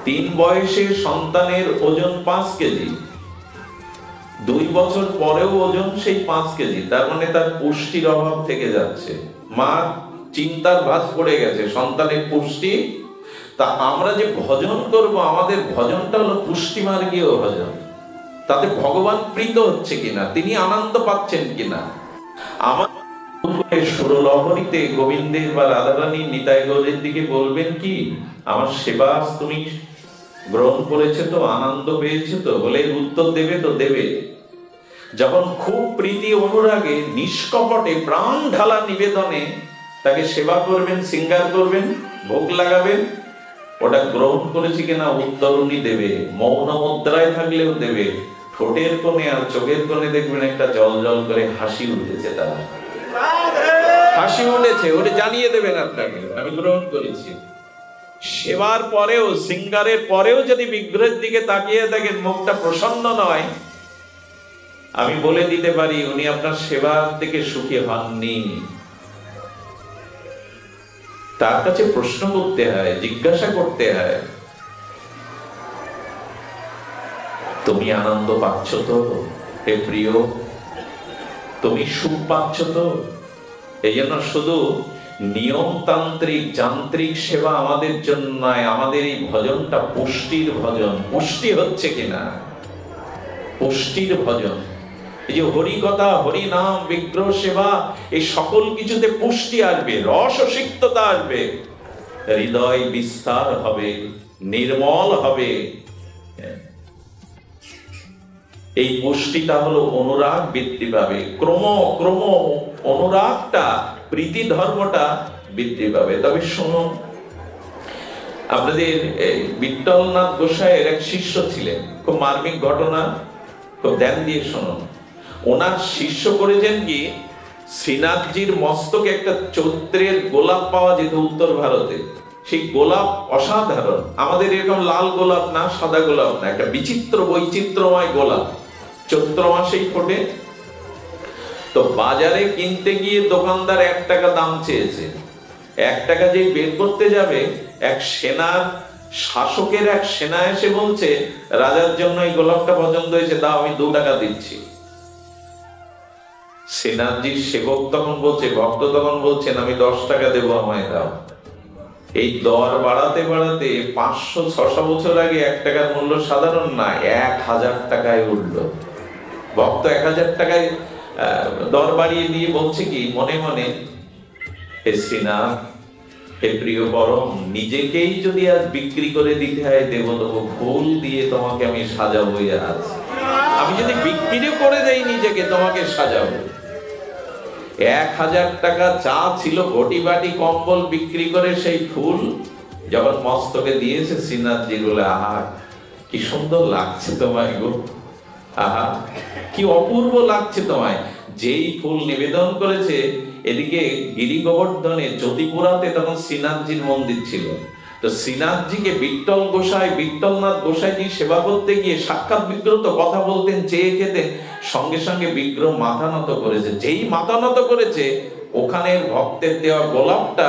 3 বয়সে সন্তানের ওজন 5 কেজি, 2 বছর পরেও ওজন সেই 5 কেজি, তার মানে তার পুষ্টির অভাব থেকে যাচ্ছে। মা চিন্তার ভাঁজ পড়ে গেছে, সন্তানের পুষ্টি তা আমরা যে ভজন করব, আমাদের ভজনটা হলো পুষ্টিমার্গীয় ভজন। তাতে ভগবান প্রীত হচ্ছে কিনা, তিনি আনন্দ পাচ্ছেন কিনা। আমার সুরলহরীতে গোবিন্দের বা রাধারানী নিতাই গৌরের দিকে বলবেন কি, আমার সেবা তুমি গ্রহণ করেছে তো, আনন্দ পেয়েছে তো, বলে উত্তর দেবে তো দেবে। যখন খুব প্রীতি অনুরাগে নিষ্কপটে প্রাণ ঢালা নিবেদনে তাকে সেবা করবেন, শৃঙ্গার করবেন, ভোগ লাগাবেন, ওটা গ্রহণ করেছে কিনা উত্তর উনি দেবে। মৌন মুদ্রায় থাকলেও দেবে। ঠোঁটের কোণে আর চোখের কোণে দেখবেন একটা জল জল করে হাসি উঠেছে, তারা হাসি উঠেছে, ওটা জানিয়ে দেবেন আপনাকে আমি গ্রহণ করেছি। সেবার পরেও, শৃঙ্গারের পরেও যদি বিগ্রহের দিকে তাকিয়ে দেখেন মুখটা প্রসন্ন নয়, আমি বলে দিতে পারি উনি আপনার সেবার থেকে সুখী হননি। তার কাছে প্রশ্ন করতে হয়, জিজ্ঞাসা করতে হয়, তুমি আনন্দ পাচ্ছ তো হে প্রিয়, তুমি সুখ পাচ্ছ তো? এই জন্য শুধু নিয়মতান্ত্রিক যান্ত্রিক সেবা আমাদের জন্য নয়, আমাদের এই ভজনটা পুষ্টির ভজন। পুষ্টি হচ্ছে কিনা, পুষ্টির ভজন। এই যে হরি কথা, হরি নাম, বিগ্রহ সেবা, এই সকল কিছুতে পুষ্টি আসবে, রস ও সিক্ততা আসবে, হৃদয় বিস্তার হবে, নির্মল হবে। এই পুষ্টিটা হলো অনুরাগ বৃদ্ধি পাবে, ক্রম ক্রম অনুরাগটা, প্রীতি ধর্মটা বৃদ্ধি পাবে। তবে শুনুন, আপনাদের বিট্টলনাথ গোসাইয়ের এক শিষ্য ছিলেন, খুব মার্মিক ঘটনা, খুব ধ্যান দিয়ে শুনুন। ওনার শিষ্য করেছেন কি, শ্রীনাথজির মস্তকে একটা চৈত্রের গোলাপ পাওয়া যেত উত্তর ভারতে। সেই গোলাপ অসাধারণ, আমাদের এরকম লাল গোলাপ না, সাদা গোলাপ না, একটা বিচিত্র বৈচিত্র্যময় গোলাপ, চৈত্র মাসেই ফোটে। তো বাজারে কিনতে গিয়ে দোকানদার 1 টাকা দাম চেয়েছে। 1 টাকা যেই বের করতে যাবে, এক সেনার শাসকের এক সেনা এসে বলছে, রাজার জন্য এই গোলাপটা পছন্দ হয়েছে, দাও আমি 2 টাকা দিচ্ছি। সেনাজির সেবক তখন বলছে, ভক্ত তখন বলছেন, আমি 10 টাকা দেবো, আমায় দাও। এই দর বাড়াতে বাড়াতে 500-600 বছর আগে 1 টাকার মূল্য সাধারণ না, 1000 টাকায় উঠল। ভক্ত 1000 টাকায় দর বাড়িয়ে দিয়ে বলছে কি মনে মনে, হে শ্রীনাথ, হে প্রিয় পরম, নিজেকেই যদি আজ বিক্রি করে দিতে হয় দেব দেবো, ফুল দিয়ে তোমাকে আমি সাজাবো। আজ আমি যদি বিক্রি করে দেই নিজেকে, তোমাকে সাজাবো। 1000 টাকা চা ছিল, ঘটি বাটি কম্বল বিক্রি করে সেই ফুল যখন মস্তকে দিয়েছে, শ্রীনাথজি বলে, আহা কি সুন্দর লাগছে তোমায় গো, আহা কি অপূর্ব লাগছে তোমায়। যেই ফুল নিবেদন করেছে, এদিকে গিরি গোবর্ধনে জ্যোতিপুরাতে তখন শ্রীনাথজির মন্দির ছিল। তো শ্রীনাথজিকে বিট্টল গোসাই, বিট্টলনাথ গোসাইজি সেবা করতে গিয়ে সাক্ষাৎ বিগ্রহ তো কথা বলতেন, চেয়ে খেতেন, সঙ্গে সঙ্গে বিগ্রহ মাথা নত করেছে। যেই মাথা নত করেছে, ওখানের ভক্তের দেওয়া গোলাপটা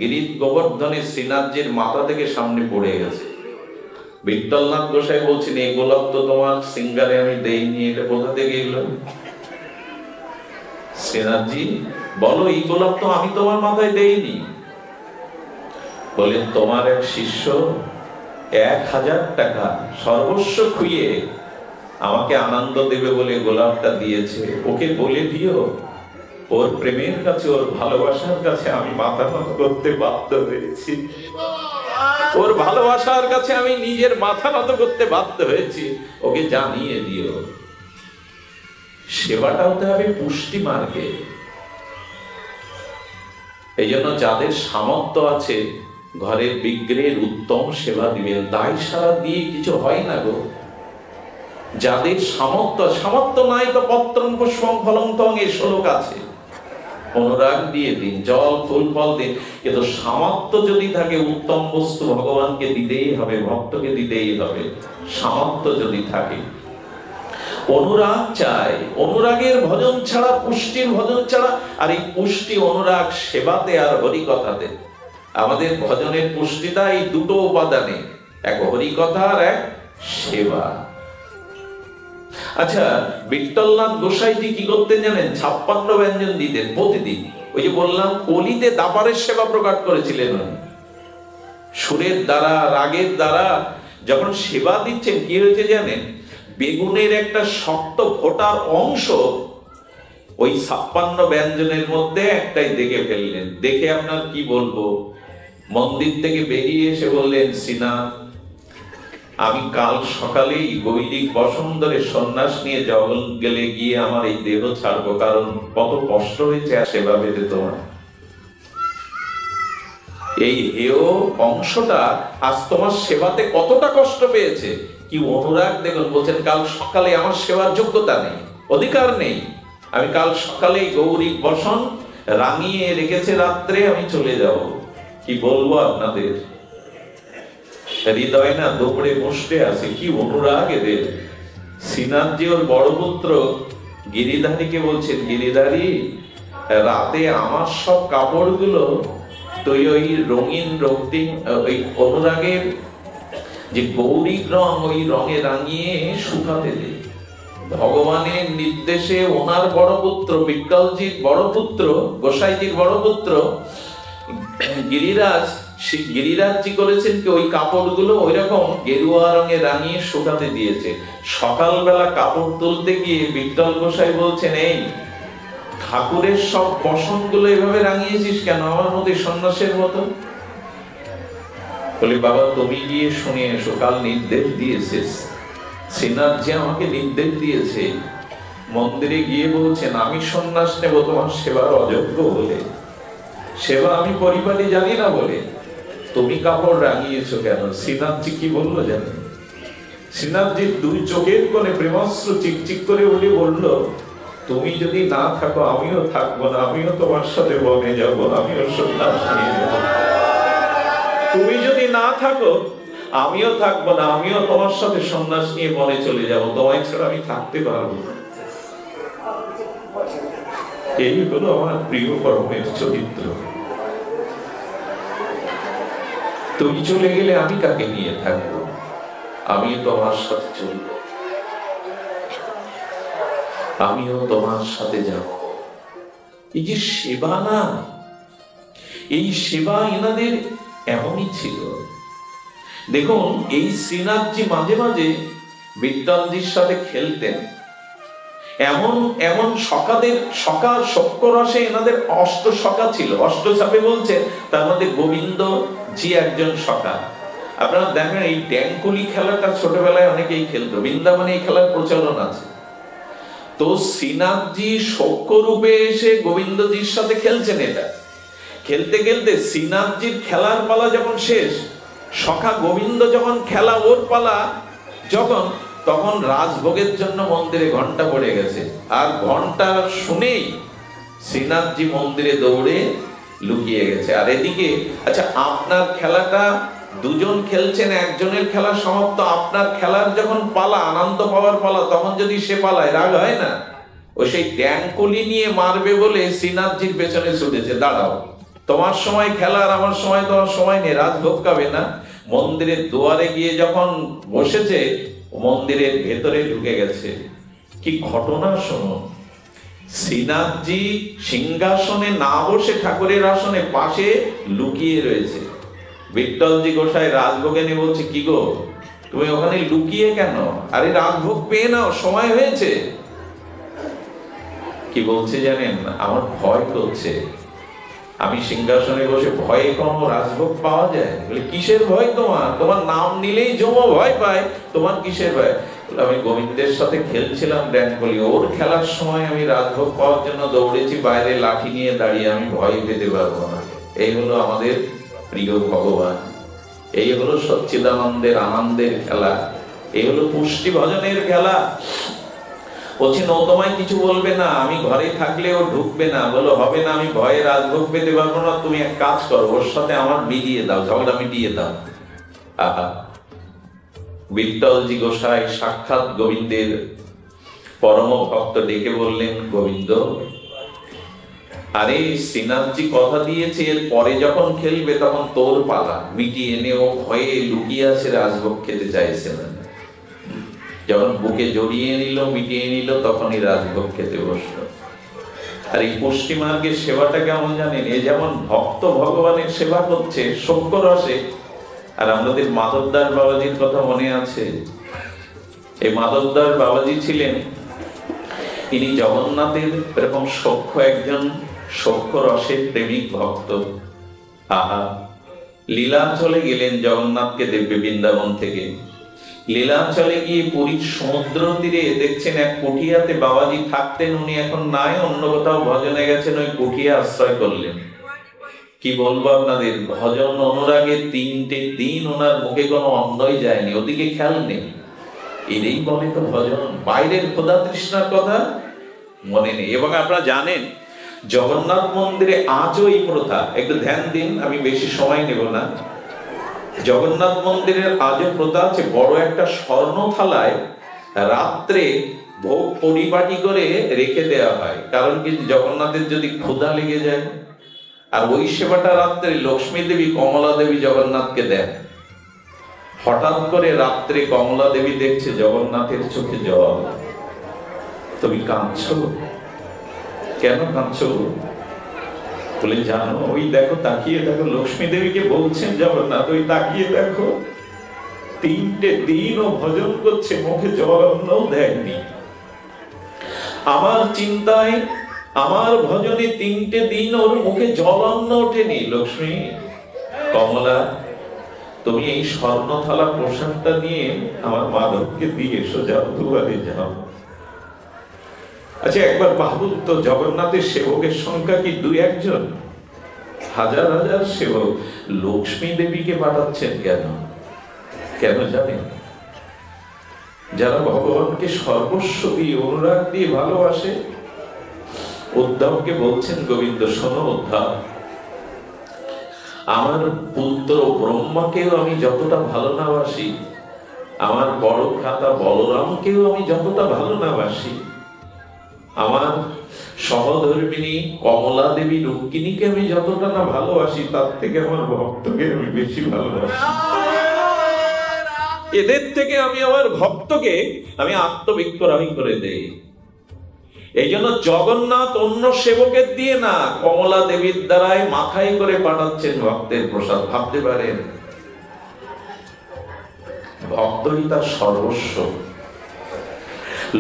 গিরি গোবর্ধনে শ্রীনাথজির মাথা থেকে সামনে পড়ে গেছে। বিট্টলনাথ গোসাই বলছেন, এই গোলাপ তো তোমার সিঙ্গারে আমি দেইনি, এটা কোথা থেকে এলো? শ্রীনাথজি বলো, এই গোলাপ তো আমি তোমার মাথায় দেইনি। বলেন, তোমার এক শিষ্য 1000 টাকা সর্বস্ব খুইয়ে আমাকে আনন্দ দেবে বলে গোলাপটা দিয়েছে, ওকে বলে দিও ওর প্রেমের কাছে, ওর ভালোবাসার কাছে আমি মাথা নত করতে বাধ্য হয়েছি, ওর ভালোবাসার কাছে আমি নিজের মাথা নত করতে বাধ্য হয়েছি, ওকে জানিয়ে দিও। সেবাটা হতে হবে পুষ্টি মার্গে। এই জন্য যাদের সামর্থ্য আছে, ঘরের বিগ্রহের উত্তম সেবা দিবেন। দায় সারা দিয়ে কিছু হয় না গো। যাদের সামর্থ্য নাই, তো পত্রং পুষ্পং ফলং তং, এই শ্লোক আছে, অনুরাগ দিয়ে দিন, জল ফুল ফল দিন। কিন্তু সামর্থ্য যদি থাকে, উত্তম বস্তু ভগবানকে দিতেই হবে, ভক্তকে দিতেই হবে। সামর্থ্য যদি থাকে, অনুরাগ চাই, অনুরাগের ভজন ছাড়া, পুষ্টির ভজন ছাড়া। আর এই পুষ্টি অনুরাগ সেবাতে আর হরিকথাতে। আমাদের ভজনের পুষ্টিটা এই দুটো উপাদানে, এক হরিকথা আর এক সেবা। আচ্ছা, বিট্টলনাথ গোসাইজি কি করতেন জানেন? 56 ব্যঞ্জন দিতেন প্রতিদিন। ওই যে বললাম, কলিতে দাপারের সেবা প্রকাশ করেছিলেন উনি। সুরের দ্বারা, রাগের দ্বারা যখন সেবা দিচ্ছেন, কি হয়েছে জানেন? বেগুনের একটা শক্ত ফোটার অংশ ওই 56 ব্যঞ্জনের মধ্যে একটাই দেখে ফেললেন। দেখে আপনার কি বলবো, মন্দির থেকে বেরিয়ে এসে বললেন, শ্রীনাথ, আমি কাল সকালেই গৈরিক বসন্তরে সন্ন্যাস নিয়ে জঙ্গলে গিয়ে আমার এই দেহ ছাড়বো, কারণ কত কষ্ট হয়েছে আর সেবা পেতে তোমার। এই হেয় অংশটা আজ তোমার সেবাতে কতটা কষ্ট পেয়েছে, কি অনুরাগ দেখুন। বলছেন কাল সকালে আমার সেবার যোগ্যতা নেই, অধিকার নেই, আমি কাল সকালে গৌরিক বসন রাঙিয়ে রেখেছে রাত্রে, আমি চলে যাব। কি বলবো আপনাদের, হৃদয় না দৌড়ে বসতে আছে, কি অনুরাগ এদের। শ্রীনাথজি ওর বড় পুত্র গিরিধারীকে বলছেন, গিরিধারী, রাতে আমার সব কাপড়গুলো তুই ওই রঙিন রক্তিম ওই অনুরাগের যে গৌরিক রং, ওই রঙে রাঙিয়ে শুকাতে দে। ভগবানের নির্দেশে ওনার বড় পুত্র বিট্টলজির বড় পুত্র, গোসাইজির বড় পুত্র গিরিরাজ, গিরিরাজজি করেছেন কি, ওই কাপড়গুলো ওই রকম গেরুয়া রঙে রাঙিয়ে শুকাতে দিয়েছে। সকালবেলা কাপড় তুলতে গিয়ে বিট্টল গোসাই বলছেন, এই ঠাকুরের সব বসনগুলো এভাবে রাঙিয়েছিস কেন, আমার মতো সন্ন্যাসের মতো? বলে, বাবা তুমি গিয়ে শুনে এসো, কাল নির্দেশ দিয়েছিস। শ্রীনাথজি আমাকে নির্দেশ দিয়েছে। মন্দিরে গিয়ে বলছেন, আমি সন্ন্যাস নেব তোমার সেবার অযোগ্য বলে, সেবা আমি পরিবারে জানি না বলে তুমি কাপড় রাঙিয়েছো কেন? শ্রীনাথজি কি বললো জানেন? শ্রীনাথজির দুই চোখের কোণে প্রেমাস্ত্র চিকচিক করে উঠে বলল, তুমি যদি না থাকো আমিও থাকবো না, আমিও তোমার সাথে বনে যাব, আমিও সন্ন্যাস নিয়ে যাব। তুমি যদি না থাকো আমিও থাকবো না, আমিও তোমার সাথে সন্ন্যাস নিয়ে বনে চলে যাব, তোমায় ছাড়া আমি থাকতে পারবো না। এই হলো আমার প্রিয় পরমের চরিত্র। তুমি চলে গেলে আমি কাকে নিয়ে থাকবো, আমি তোমার সাথে চলবো, আমিও তোমার সাথে যাব। এই যে সেবা না, এই সেবা এনাদের এমনই ছিল। দেখুন, এই শ্রীনাথজি মাঝে মাঝে বিট্টলজির সাথে খেলতেন। এমন এমন সখাদের সখা শক্করসে এনাদের অষ্ট সখা ছিল। অষ্ট চাপে বলছে, তার মধ্যে গোবিন্দ জি একজন সখা। আপনারা দেখেন এই ড্যাঙ্কুলি খেলাটা ছোটবেলায় অনেকেই খেলতো, বৃন্দাবনে এই খেলার প্রচলন আছে। তো শ্রীনাথজি সখ্য রূপে এসে গোবিন্দজির সাথে খেলছেন। এটা খেলতে খেলতে শ্রীনাথজির খেলার পালা যখন শেষ, সখা গোবিন্দ যখন খেলা ওর পালা যখন, তখন রাজভোগের জন্য মন্দিরে ঘন্টা পড়ে গেছে। আর ঘন্টা শুনেই শ্রীনাথজি মন্দিরে দৌড়ে লুকিয়ে গেছে। আর এদিকে, আচ্ছা আপনার খেলাটা দুজন খেলছেন, একজনের খেলা সমাপ্ত, আপনার খেলার যখন পালা, আনন্দ পাওয়ার পালা, তখন যদি সে পালায়, রাগ হয় না? ও সেই ড্যাঙ্কুলি নিয়ে মারবে বলে শ্রীনাথজির পেছনে ছুটেছে, দাঁড়াও, তোমার সময় খেলার, আমার সময়, তোমার সময় নেই, রাজভোগ খাবে না। মন্দিরের দুয়ারে গিয়ে যখন বসেছে, মন্দিরের ভেতরে ঢুকে গেছে। কি ঘটনা শুনুন। শ্রীনাথজি সিংহাসনে না বসে ঠাকুরের আসনে পাশে লুকিয়ে রয়েছে। বিট্টলজি গোসাই রাজভোগে নিয়ে বলছে, কি গো তুমি ওখানে লুকিয়ে কেন? আরে রাজভোগ পেয়ে নাও, সময় হয়েছে। কি বলছে জানেন? আমার ভয় করছে, আমি সিংহাসনে বসে ভয়ে কোনো রাজভোগ পাওয়া যায়? বলে, কিসের ভয় তোমার? তোমার নাম নিলেই যম ভয় পায়, তোমার কিসের ভয়? আমি গোবিন্দের সাথে খেলছিলাম ড্যাঙ্কুলি, ওর খেলার সময় আমি রাজভোগ পাওয়ার জন্য দৌড়েছি বাইরে লাঠি নিয়ে দাঁড়িয়ে, আমি ভয় পেতে পারবো না। এই হলো আমাদের প্রিয় ভগবান, এই হলো সচ্চিদানন্দের আনন্দের খেলা, এই হলো পুষ্টি ভজনের খেলা। বলছি, ও তোমায় কিছু বলবে না, আমি ঘরে থাকলে ও ঢুকবে না। বলো, হবে না, আমি ভয়ে রাজভোগ পেতে পারবো না, তুমি এক কাজ করো, ওর সাথে আমার মিলিয়ে দাও, ঝগড়া মিটিয়ে দাও। আহা, বিট্টলজি গোসাই সাক্ষাৎ গোবিন্দের পরম ভক্ত ডেকে বললেন, গোবিন্দ, আরে শ্রীনাথজি কথা দিয়েছে এর পরে যখন খেলবে তখন তোর পালা, মিটিয়ে নে। ও ভয়ে লুকিয়ে আছে, রাজভোগ খেতে চাইছে না। যখন বুকে জড়িয়ে নিল, মিটিয়ে নিল, তখনই রাজভোগ খেতে বসলো। আর এই পুষ্টি মার্গের সেবাটা কেমন জানেন? এ যেমন ভক্ত ভগবানের সেবা করছে সখ্য রসে, আর আমাদের মাধবদাস বাবাজির কথা মনে আছে? এই মাধবদাস বাবাজি ছিলেন, তিনি জগন্নাথের এরকম সখ্য একজন সখ্য রসের প্রেমিক ভক্ত। আহা, লীলাঞ্চলে গেলেন জগন্নাথকে দেখবে বৃন্দাবন থেকে। লীলাঞ্চলে গিয়ে পুরীর সমুদ্র তীরে দেখছেন এক কুঠিয়াতে বাবাজি থাকতেন। উনি এখন নাই, অন্য কোথাও ভজনে গেছেন, ওই কুঠিয়া আশ্রয় করলেন। কি বলবো আপনাদের, ভজন অনুরাগে 3টে দিন ওনার মুখে কোনো অন্নই যায়নি, ওদিকে খেয়াল নেই। এরই বলে তো ভজন, বাইরের ক্ষুধা তৃষ্ণার কথা মনে নেই। এবং আপনারা জানেন জগন্নাথ মন্দিরে আজও এই প্রথা, একটু ধ্যান দিন, আমি বেশি সময় নেব না। জগন্নাথ মন্দিরের আজও প্রথা আছে, বড় একটা স্বর্ণ থালায় রাত্রে ভোগ পরিপাটি করে রেখে দেওয়া হয়। কারণ কি, জগন্নাথের যদি ক্ষুধা লেগে যায়। আর ওই সেবাটা রাত্রে লক্ষ্মী দেবী, কমলা দেবী জগন্নাথকে দেন। হঠাৎ করে রাত্রে কমলা দেবী দেখছে জগন্নাথের চোখে জল। তুমি কাঁদছো কেন? কাঁদছো বলে, জানো ওই দেখো, তাকিয়ে দেখো, লক্ষ্মী দেবীকে বলছেন জগন্নাথ, ওই তাকিয়ে দেখো, 3টে দিন ও ভজন করছে, মুখে জল অন্নও দেয়নি। আমার চিন্তায়, আমার ভজনে 3টে দিন ওর মুখে জল অন্ন ওঠেনি। লক্ষ্মী, কমলা, তুমি এই স্বর্ণ থালা প্রসাদটা নিয়ে আমার মাধবকে দিয়ে এসো, যাও, দুয়ারে যাও। আচ্ছা, একবার ভাবুন তো, জগন্নাথের সেবকের সংখ্যা কি 2-1 জন? হাজার হাজার সেবক। লক্ষ্মী দেবীকে পাঠাচ্ছেন কেন? কেন জানেন? যারা ভগবানকে সর্বস্ব দিয়ে, অনুরাগ দিয়ে ভালোবাসে। উদ্ধবকে বলছেন গোবিন্দ, শোনো উদ্ধব, আমার পুত্র ব্রহ্মাকেও আমি যতটা ভালো না বাসি, আমার বড় ভ্রাতা বলরামকেও আমি যতটা ভালো না বাসি, আমার সহধর্মিনী কমলা দেবী রুক্মিণীকে আমি যতটা না ভালোবাসি, তার থেকে আমার ভক্তকে আমি বেশি ভালোবাসি। এদের থেকে আমি আমার ভক্তকে আমি আত্মবিক্রয় করে দেই। এই জন্য জগন্নাথ অন্য সেবকের দিয়ে না, কমলা দেবীর দ্বারাই মাথায় করে পাঠাচ্ছেন ভক্তের প্রসাদ। ভাবতে পারেন, ভক্তই তার সর্বস্ব।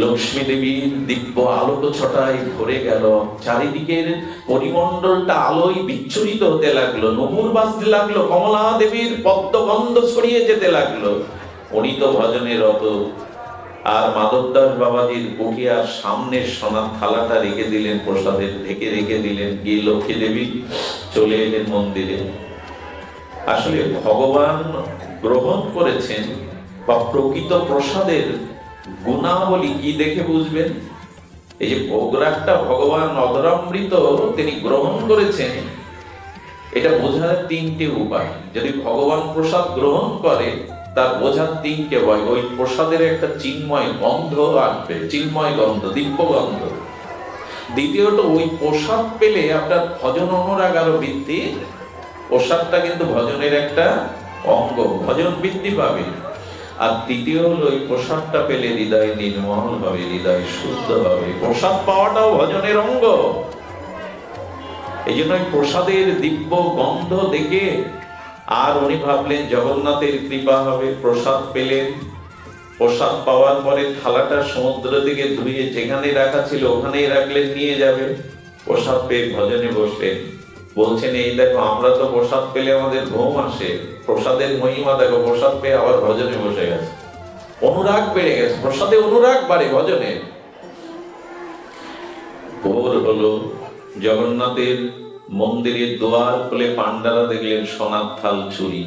লক্ষ্মী দেবীর দিব্য আলোক ছটায় ভরে গেল, চারিদিকের পরিমণ্ডলটা আলোয় বিচ্ছুরিত হতে লাগলো, নমুর বাজতে লাগলো, কমলা দেবীর পদ্মগন্ধ ছড়িয়ে যেতে লাগলো। উনি তো ভজনে রত। আর মাধবদাস বাবাজির কুঠিয়ার সামনে সোনার থালাটা রেখে দিলেন, প্রসাদের ঢেকে রেখে দিলেন। গিয়ে লক্ষ্মী দেবী চলে এলেন মন্দিরে। আসলে ভগবান গ্রহণ করেছেন বা প্রকৃত প্রসাদের গুণাবলী কি দেখে বুঝবেন? এই যে ভোগরাগটা ভগবান অধরামৃত তিনি গ্রহণ করেছেন, এটা বোঝার 3টে উপায়। যদি ভগবান প্রসাদ গ্রহণ করে, তার বোঝার 3টে উপায়। ওই প্রসাদের একটা চিন্ময় গন্ধ আসবে, চিন্ময় গন্ধ, দিব্য গন্ধ। দ্বিতীয়ত, ওই প্রসাদ পেলে আপনার ভজন অনুরাগ আরো বৃদ্ধি। প্রসাদটা কিন্তু ভজনের একটা অঙ্গ, ভজন বৃদ্ধি পাবে। আর তৃতীয় হলো, ওই প্রসাদটা পেলে হৃদয় নির্মল হবে, হৃদয় শুদ্ধ হবে। প্রসাদ পাওয়াটাও ভজনের অঙ্গ। এই জন্য ওই প্রসাদের দিব্য গন্ধ দেখে আর উনি ভাবলেন জগন্নাথের কৃপা হবে। প্রসাদ পেলেন। প্রসাদ পাওয়ার পরে থালাটা সমুদ্র থেকে ধুয়ে যেখানে রাখা ছিল ওখানেই রাখলেন, নিয়ে যাবে। প্রসাদ পেয়ে ভজনে বসলেন। বলছেন, এই দেখো, আমরা তো প্রসাদ পেলে আমাদের ঘুম আসে, প্রসাদের মহিমা দেখো, প্রসাদ পেয়ে আবার ভজনে বসে গেছে। অনুরাগ বেড়ে গেছে, প্রসাদে অনুরাগ বাড়ে ভজনে। ভোর হলো, জগন্নাথের মন্দিরের দুয়ার খুলে পান্ডারা দেখলেন সোনার থাল চুরি।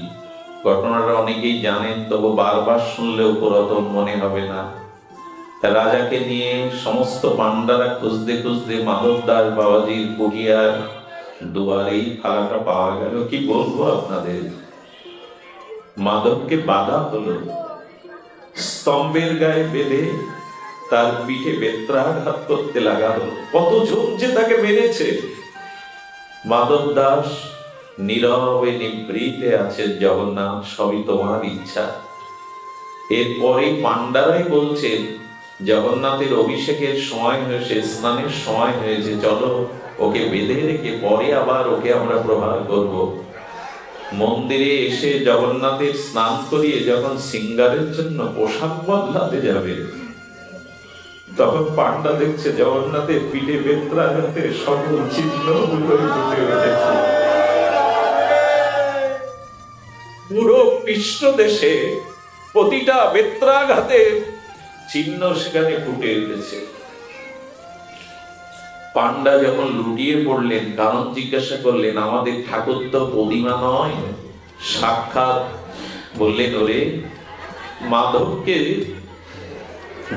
ঘটনাটা অনেকেই জানেন, তবু বারবার শুনলেও পুরাতন মনে হবে না। রাজাকে নিয়ে সমস্ত পান্ডারা খুঁজতে খুঁজতে মাধবদাস বাবাজির কুঠিয়ার দুয়ারেই থালাটা পাওয়া গেল। কি বলবো আপনাদের, মাধবকে বাধা হলো, স্তম্ভের গায়ে বেঁধে তার পিঠে বেত্রাঘাত করতে লাগালো। কত জন যে তাকে মেরেছে। মাধব দাস নীরবে নিভৃতে আছেন, জগন্নাথ সবই তোমার ইচ্ছা। এরপরে পান্ডারাই বলছেন, জগন্নাথের অভিষেকের সময় হয়েছে, স্নানের সময় হয়েছে, চলো ওকে বেঁধে রেখে পরে আবার ওকে আমরা প্রহার করব। মন্দিরে এসে জগন্নাথের স্নান করিয়ে যখন সিঙ্গারের জন্য পোশাক বদলাতে যাবে, তখন পান্ডা দেখছে জগন্নাথের পিঠে বেত্রাঘাতে সকল চিহ্ন ফুটে উঠেছে। পুরো পৃষ্ঠ দেশে প্রতিটা বেত্রাঘাতে চিহ্ন সেখানে ফুটে উঠেছে। পান্ডা যখন লুটিয়ে পড়লেন, কারণ জিজ্ঞাসা করলেন, আমাদের ঠাকুর তো প্রতিমা নয়, সাক্ষাৎ। বললেন, ওরে মাধবকে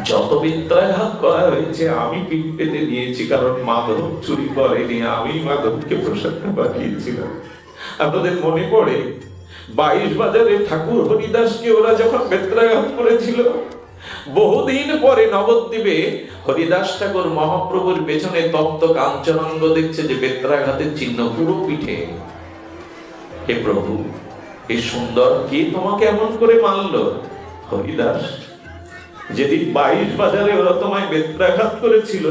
যত বেত্রাঘাত করা হয়েছে আমি পিঠ পেতে দিয়েছি, কারণ মাধব চুরি করেনি, আমি মাধবকে প্রসাদটা পাঠিয়েছিলাম। আপনাদের মনে পড়ে 22 বাজারে ঠাকুর হরিদাসকে ওরা যখন বেত্রাঘাত করেছিল, বহুদিন পরে নবদ্বীপে হরিদাস ঠাকুর মহাপ্রভুর পেছনে তপ্ত কাঞ্চনাঙ্গ দেখছে যে বেত্রাঘাতের চিহ্ন পুরো পিঠে। হে প্রভু, এ সুন্দর কে তোমাকে এমন করে মারলো? হরিদাস। যেদিন 22 বাজারে ওরা তোমায় বেত্রাঘাত করেছিল,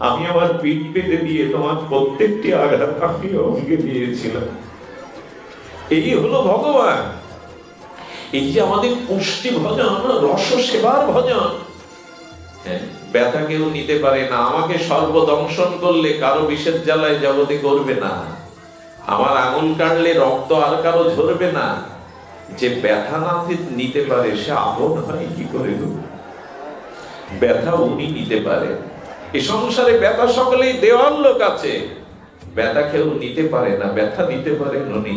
আমি আমার পিঠ পেতে দিয়ে তোমার প্রত্যেকটি আঘাত আমি অঙ্গে দিয়েছিলাম। এই হলো ভগবান। এই যে আমাদের পুষ্টি ভজন, রস সেবার ভজন। ব্যথা কেউ নিতে পারে না। আমাকে সর্বদংশন করলে কারো বিষের জ্বালায় জগতে করবে না। আমার আঙুল কাটলে রক্ত আর কারো ঝরবে না। যে ব্যথা না নিতে পারে সে আপন হয় কি করে? ব্যথা উনি নিতে পারে। এই সংসারে ব্যথা সকলেই দেওয়ার লোক আছে, ব্যথা কেউ নিতে পারে না, ব্যথা নিতে পারেন উনি।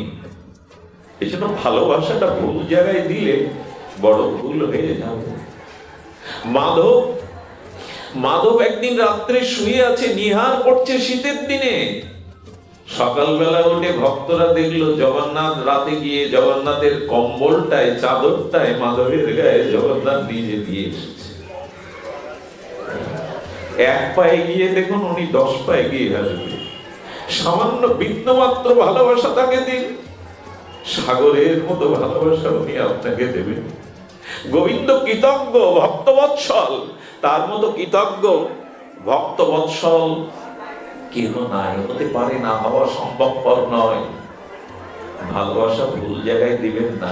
এই জন্য ভালোবাসাটা ভুল জায়গায় দিলে বড় ভুল হয়ে যাবে। মাধব একদিন রাত্রে শুয়ে আছে, নিহার করছে শীতের দিনে। সকালবেলা উঠে ভক্তরা দেখলো জগন্নাথ রাতে গিয়ে জগন্নাথের কম্বলটায়, চাদরটায় মাধবের গায়ে জগন্নাথ নিজে দিয়ে এসেছে। এক পায়ে গিয়ে দেখুন উনি 10 পায়ে গিয়ে আসবে। সামান্য বিন্দুমাত্র ভালোবাসা তাকে দিন, সাগরের মতো ভালোবাসা উনি আপনাকে দেবেন। গোবিন্দ কৃতজ্ঞ ভক্তবৎসল, তার মতো কৃতজ্ঞ ভক্তবৎসল কেন নাই, হতে পারে না, হওয়া সম্ভবপর নয়। ভালোবাসা ভুল জায়গায় দিবেন না।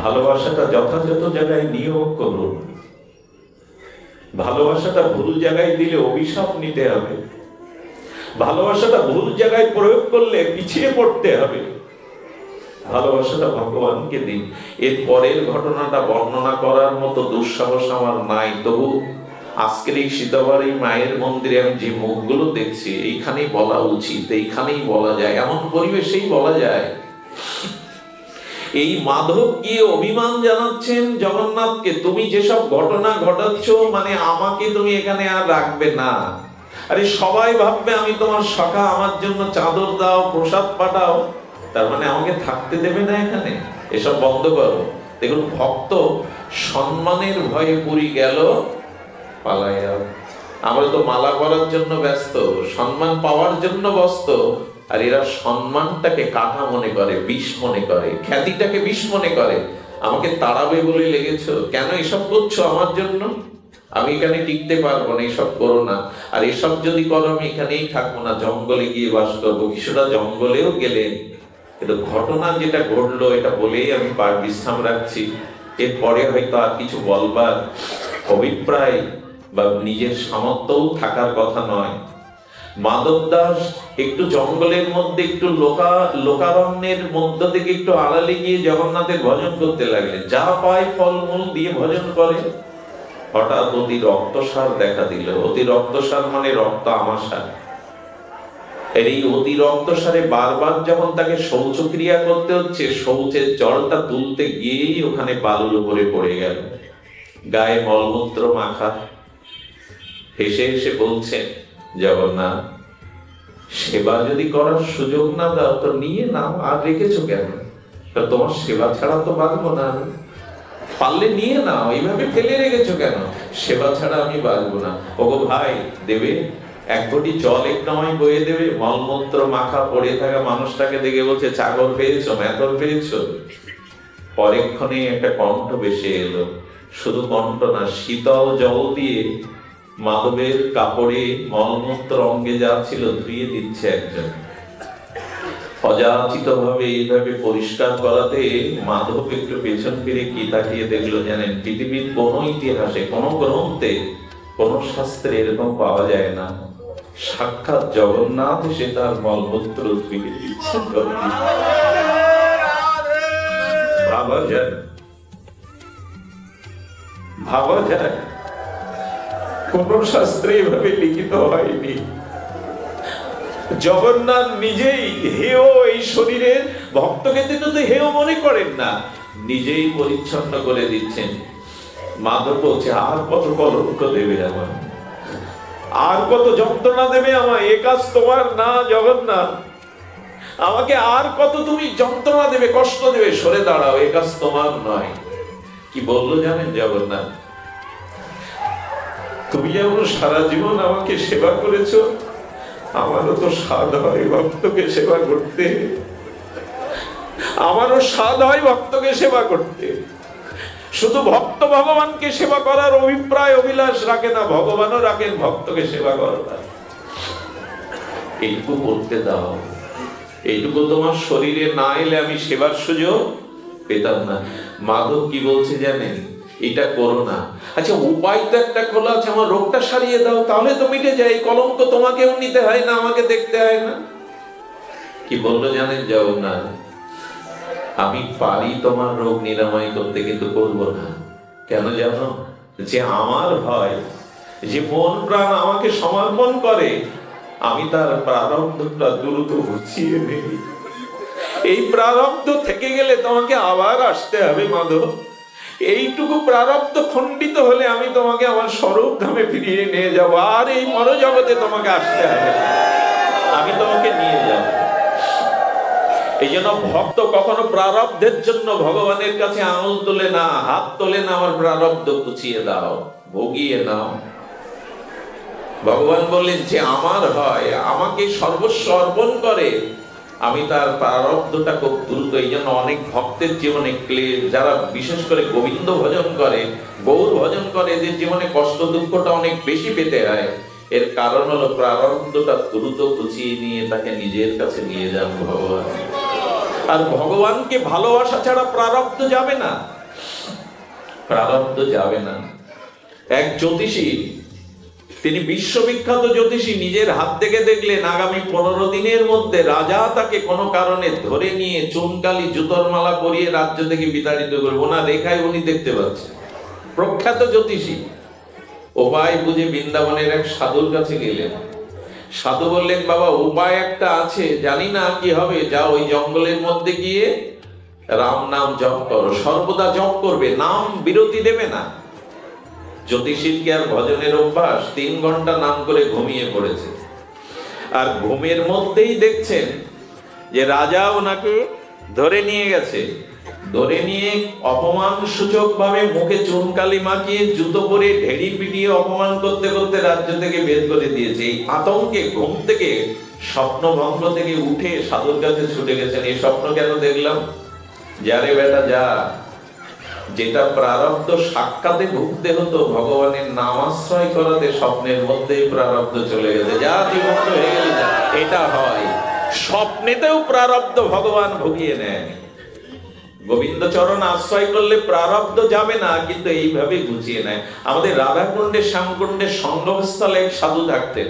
ভালোবাসাটা যথাযথ জায়গায় নিয়োগ করুন। ভালোবাসাটা ভুল জায়গায় দিলে অভিশাপ নিতে হবে। ভালোবাসাটা ভুল জায়গায় প্রয়োগ করলে পিছিয়ে পড়তে হবে। ভালোবাসাটা ভগবানকে দিন। এর পরের ঘটনাটা বর্ণনা করার মতো দুঃসাহস আমার নাই, তবু আজকের এই শীতবার এই মায়ের মন্দিরে আমি যে মুখগুলো দেখছি, এইখানেই বলা উচিত, এইখানেই বলা যায়, এমন পরিবেশেই বলা যায়। এই মাধব গিয়ে অভিমান জানাচ্ছেন জগন্নাথকে, তুমি যেসব ঘটনা ঘটাচ্ছ, মানে আমাকে তুমি এখানে আর রাখবে না। আরে সবাই ভাববে আমি তোমার সখা, আমার জন্য চাদর দাও, প্রসাদ পাঠাও, তার মানে আমাকে থাকতে দেবে না এখানে। এসব বন্ধ করো। দেখুন, ভক্ত সম্মানের ভয়ে পুরী গেল পালাইয়া। আমরা তো মালা করার জন্য ব্যস্ত, সম্মান পাওয়ার জন্য ব্যস্ত, আর এরা সম্মানটাকে কাঠা মনে করে, বিষ মনে করে, খ্যাতিটাকে বিষ মনে করে। আমাকে তাড়াবে বলে লেগেছো, কেন এসব করছো আমার জন্য? আমি এখানে টিকতে পারবো না, এসব করো না। আর এসব যদি করো আমি এখানেই থাকবো না, জঙ্গলে গিয়ে বাস করবো। কিছুটা জঙ্গলেও গেলেন, কিন্তু ঘটনা যেটা ঘটলো এটা বলেই আমি বিশ্রাম রাখছি। এরপরে হয়তো আর কিছু বলবার অভিপ্রায় বা নিজের সামর্থ্যও থাকার কথা নয়। মাধব দাস একটু জঙ্গলের মধ্যে, একটু লোকারণ্যের মধ্য থেকে একটু আড়ালে গিয়ে জগন্নাথের ভজন করতে লাগলেন। যা পায় ফলমূল দিয়ে ভজন করে। হঠাৎ অতি রক্তসার দেখা দিল। অতি রক্তসার মানে রক্ত আমাশা। এই অতি রক্তসারে বারবার যখন তাকে শৌচক্রিয়া করতে হচ্ছে, শৌচের জলটা তুলতে গিয়েই ওখানে বালুর উপরে পড়ে গেল, গায়ে মলমূত্র মাখা। হেসে হেসে বলছেন, জগন্নাথ, সেবা যদি করার সুযোগ না দাও তো নিয়ে নাও, আর রেখেছো কেন? তোমার সেবা ছাড়া তো বাঁচবো না, পারলে নিয়ে নাও, এইভাবে ফেলে রেখেছো কেন? সেবা ছাড়া আমি বাঁচবো না। ওগো ভাই, দেবে এক ঘটি জল একটু আমায় বয়ে দেবে? মলমূত্র মাখা পড়ে থাকা মানুষটাকে দেখে বলছে, চাকর পেয়েছো, মেথর পেয়েছো? পরেক্ষণে একটা কণ্ঠ ভেসে এলো। শুধু কণ্ঠ না, শীতল জল দিয়ে মাধবের কাপড়ে মলমূত্র অঙ্গে যা ছিল ধুয়ে দিচ্ছে একজন। অযাচিত ভাবে এইভাবে পরিষ্কার করাতে মাধব একটু পেছন ফিরে কি তাকিয়ে দেখলো জানেন? পৃথিবীর কোন ইতিহাসে, কোন গ্রন্থে, কোন শাস্ত্রে এরকম পাওয়া যায় না। সাক্ষাৎ জগন্নাথ এসে তার মলমূত্র ধুয়ে দিচ্ছে। ভাবা যায়, ভাবা যায়, কোন শাস্ত্রে এভাবে লিখিত হয়নি। জগন্নাথ নিজেই হেয় এই শরীরের, ভক্তকে তিনি তো হেয় মনে করেন না, নিজেই পরিচ্ছন্ন করে দিচ্ছেন। মাধব বলছে আর কত কলঙ্ক দেবে আমার, আর কত যন্ত্রণা দেবে আমায়, এ কাজ তোমার না জগন্নাথ, আমাকে আর কত তুমি যন্ত্রণা দেবে, কষ্ট দেবে, সরে দাঁড়াও, এ কাজ তোমার নয়। কি বললো জানেন জগন্নাথ? তুমি যেমন সারা জীবন আমাকে সেবা করেছো, আমারও তো স্বাদ হয় ভক্তকে সেবা করতে, আমারও স্বাদ হয় ভক্তকে সেবা করতে। শুধু ভক্ত ভগবানকে সেবা করার অভিপ্রায় অভিলাষ রাখে না, ভগবানও রাখেন ভক্তকে সেবা করার। এইটুকু করতে দাও, এইটুকু তোমার শরীরে না এলে আমি সেবার সুযোগ পেতাম না। মাধব কি বলছে জানেন? এটা করো না। আচ্ছা উপায় তো একটা খোলা আছে, আমার রোগটা সারিয়ে দাও, তাহলে তো মিটে যায়, কলঙ্ক তোমাকেও নিতে হয় না, আমাকে দেখতে হয় না। কি বললো জানেন জগন্নাথ? আমি পারি তোমার রোগ নিরাময় করতে, কিন্তু করবো না। কেন জানো? যে আমার হয়, যে মন প্রাণ আমাকে সমর্পণ করে, আমি তার প্রারব্ধটা দ্রুত গুছিয়ে নেই। এই প্রারব্ধ থেকে গেলে তোমাকে আবার আসতে হবে মাধব। এইটুকু প্রারব্ধ খণ্ডিত হলে আমি তোমাকে আমার স্বরূপ ধামে ফিরিয়ে নিয়ে যাবো, আর এই মরজগতে তোমাকে আসতে হবে, আমি তোমাকে নিয়ে যাব। এই জন্য ভক্ত কখনো প্রারব্ধের জন্য ভগবানের কাছে আঙুল তোলে না, হাত তোলে না, আমার প্রারব্ধ গুছিয়ে দাও, ভোগিয়ে নাও। ভগবান বললেন যে আমার হয়, আমাকে সর্বস্ব অর্পণ করে, আমি তার প্রারব্ধটা খুব দ্রুত। এই জন্য অনেক ভক্তের জীবনে ক্লেশ, যারা বিশেষ করে গোবিন্দ ভজন করে, গৌর ভজন করে, এদের জীবনে কষ্ট দুঃখটা অনেক বেশি পেতে হয়। এর কারণ হলো প্রারব্ধটা দ্রুত গুছিয়ে নিয়ে তাকে নিজের কাছে নিয়ে যান ভগবান। আর ভগবানকে ভালোবাসা ছাড়া প্রারব্ধ যাবে না, প্রারব্ধ যাবে না। এক জ্যোতিষী, তিনি বিশ্ববিখ্যাত জ্যোতিষী, নিজের হাত থেকে দেখলেন আগামী 15 দিনের মধ্যে রাজা তাকে কোনো কারণে ধরে নিয়ে চুনকালি জুতোর মালা পরিয়ে রাজ্য থেকে বিতাড়িত করবো না, রেখায় উনি দেখতে পাচ্ছেন। প্রখ্যাত জ্যোতিষী উপায় বুঝে বৃন্দাবনের এক সাধুর কাছে গেলেন। সাধু বললেন বাবা উপায় একটা আছে, জানি না কি হবে, যাও ওই জঙ্গলের মধ্যে গিয়ে রাম নাম জপ করো, সর্বদা জপ করবে, নাম বিরতি দেবে না। জ্যোতিষীর কি আর ভজনের অভ্যাস? 3 ঘন্টা নাম করে ঘুমিয়ে পড়েছে। আর ঘুমের মধ্যেই দেখছেন যে রাজা ওনাকে ধরে নিয়ে গেছে, ধরে নিয়ে অপমান সূচক ভাবে মুখে চুনকালি মাখিয়ে জুতো পরে ঢেড়ি পিটিয়ে অপমান করতে করতে রাজ্য থেকে বের করে দিয়েছে। এই আতঙ্কে ঘুম থেকে, স্বপ্ন ভঙ্গ থেকে উঠে সাধুর কাছে ছুটে গেছেন। এই স্বপ্ন কেন দেখলাম? যারে বেটা যা, যেটা প্রারব্ধ সাক্ষাতে ভুগতে হতো ভগবানের নামাশ্রয় করাতে, স্বপ্নের মধ্যেই প্রারব্ধ চলে গেছে, যা জীবন্ত হয়ে গেলে যা। এটা হয় স্বপ্নেতেও প্রারব্ধ ভগবান ভুগিয়ে নেয়। গোবিন্দ চরণ আশ্রয় করলে প্রারব্ধ যাবে না, কিন্তু এইভাবে গুছিয়ে নেয়। আমাদের রাধাকুণ্ডে শ্যামকুণ্ডে সংগমস্থলে এক সাধু থাকতেন।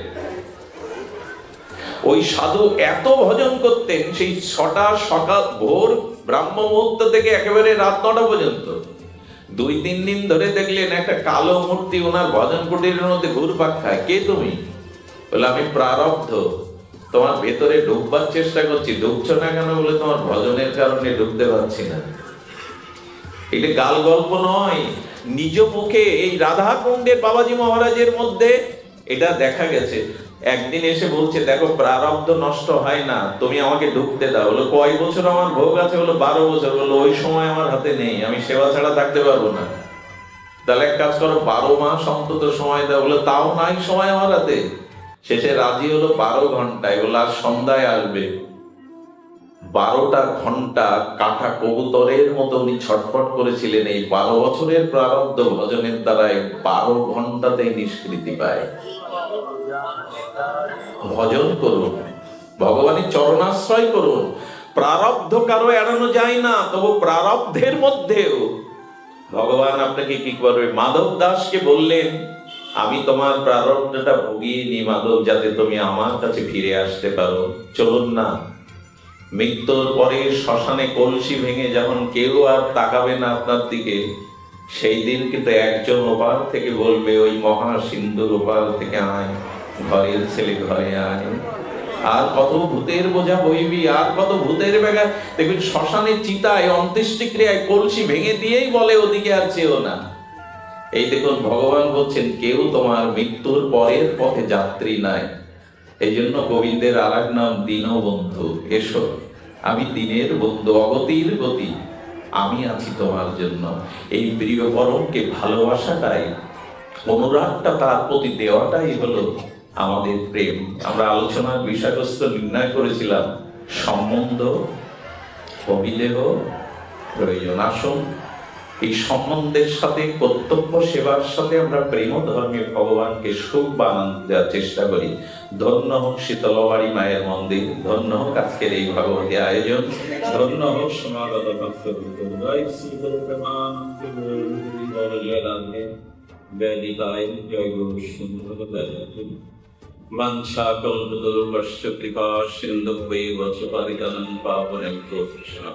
ওই সাধু এত ভজন করতেন, সেই 6টা সকাল ভোর ব্রাহ্ম মুহূর্ত থেকে একেবারে রাত 9টা পর্যন্ত। 2-3 দিন ধরে দেখলেন একটা কালো মূর্তি ওনার ভজন কুটিরের মধ্যে ঘুরপাক খায়। কে তুমি? বলে আমি প্রারব্ধ, তোমার ভেতরে ঢুকবার চেষ্টা করছি, ঢুকছো না কেন? বলে তোমার ভজনের কারণে ঢুকতে পারছি না। এটা গাল গল্প নয়, নিজ মুখে এই রাধা কুণ্ডের বাবাজি মহারাজের মধ্যে এটা দেখা গেছে। একদিন এসে বলছে দেখো প্রারব্ধ নষ্ট হয় না, তুমি আমাকে ঢুকতে দাও। বলো কয় বছর আমার ভোগ আছে? বলো 12 বছর। বলো ওই সময় আমার হাতে নেই, আমি সেবা ছাড়া থাকতে পারবো না। তাহলে এক কাজ করো, 12 মাস অন্তত সময় দাও। বলো তাও নাই সময় আমার হাতে। শেষে রাজি হলো 12 ঘন্টায়। বলো আর সন্ধ্যায় আসবে। 12টা ঘন্টা কাটা কবুতরের মতো উনি ছটফট করেছিলেন। এই 12 বছরের প্রারব্ধ ভজনের দ্বারাই 12 ঘন্টাতেই নিষ্কৃতি পায়। ভজন করুন, ভগবানের চরণাশ্রয় করুন। প্রারব্ধ কারো এড়ানো যায় না, তবু প্রারব্ধের মধ্যেও ভগবান আপনাকে কি করবে। মাধব দাসকে বললেন, আমি তোমার প্রারব্ধটা ভুগিয়ে নি মাধব, যাতে তুমি আমার কাছে ফিরে আসতে পারো। চলুন না, মৃত্যুর পরে শ্মশানে কলসি ভেঙে যখন কেউ আর তাকাবে না আপনার দিকে, সেই দিন কিন্তু একজন ওপার থেকে বলবে, ওই মহা সিন্ধুর ওপার থেকে আয়, ঘরের ছেলে ঘরে আয়। আর কত ভূতের বোঝা বইবি, আর কত ভূতের বেগা। দেখবেন শ্মশানের চিতায় অন্ত্যেষ্টিক্রিয়ায় কলসি ভেঙে দিয়েই বলে, ওদিকে আর চেও না। এই দেখুন ভগবান বলছেন, কেউ তোমার মৃত্যুর পরের পথে যাত্রী নাই। এই জন্য গোবিন্দের আর এক নাম দীনবন্ধু। এসো, আমি দিনের বন্ধু, অগতির গতি, আমি আছি তোমার জন্য। এই প্রিয় পরমকে ভালোবাসাটাই, অনুরাগটা তার প্রতি দেওয়াটাই হলো আমাদের প্রেম। আমরা আলোচনার বিষয়বস্তু নির্ণয় করেছিলাম, সম্বন্ধ অভিলেহ প্রয়োজন। আসুন এই সম্বন্ধের সাথে, কর্তব্য সেবার সাথে আমরা প্রেম ধর্মে ভগবানকে সুখ বানান দেওয়ার চেষ্টা করি। ধন্য হোক শীতলবাড়ি মায়ের মন্দির, ধন্য হোক আজকের এই ভগবতী আয়োজন, ধন্য হোক সমাগত ভক্তবৃন্দ। জয় শ্রী গুরু প্রেমানন্দে, জয় রাধে, জয় নিতাই, জয় গুরু সুন্দর। বাঞ্ছা কল্পতরুশ্চ কৃপা সিন্ধু বৈবচ পরিজনং পাবনেভ্যো কৃষ্ণ।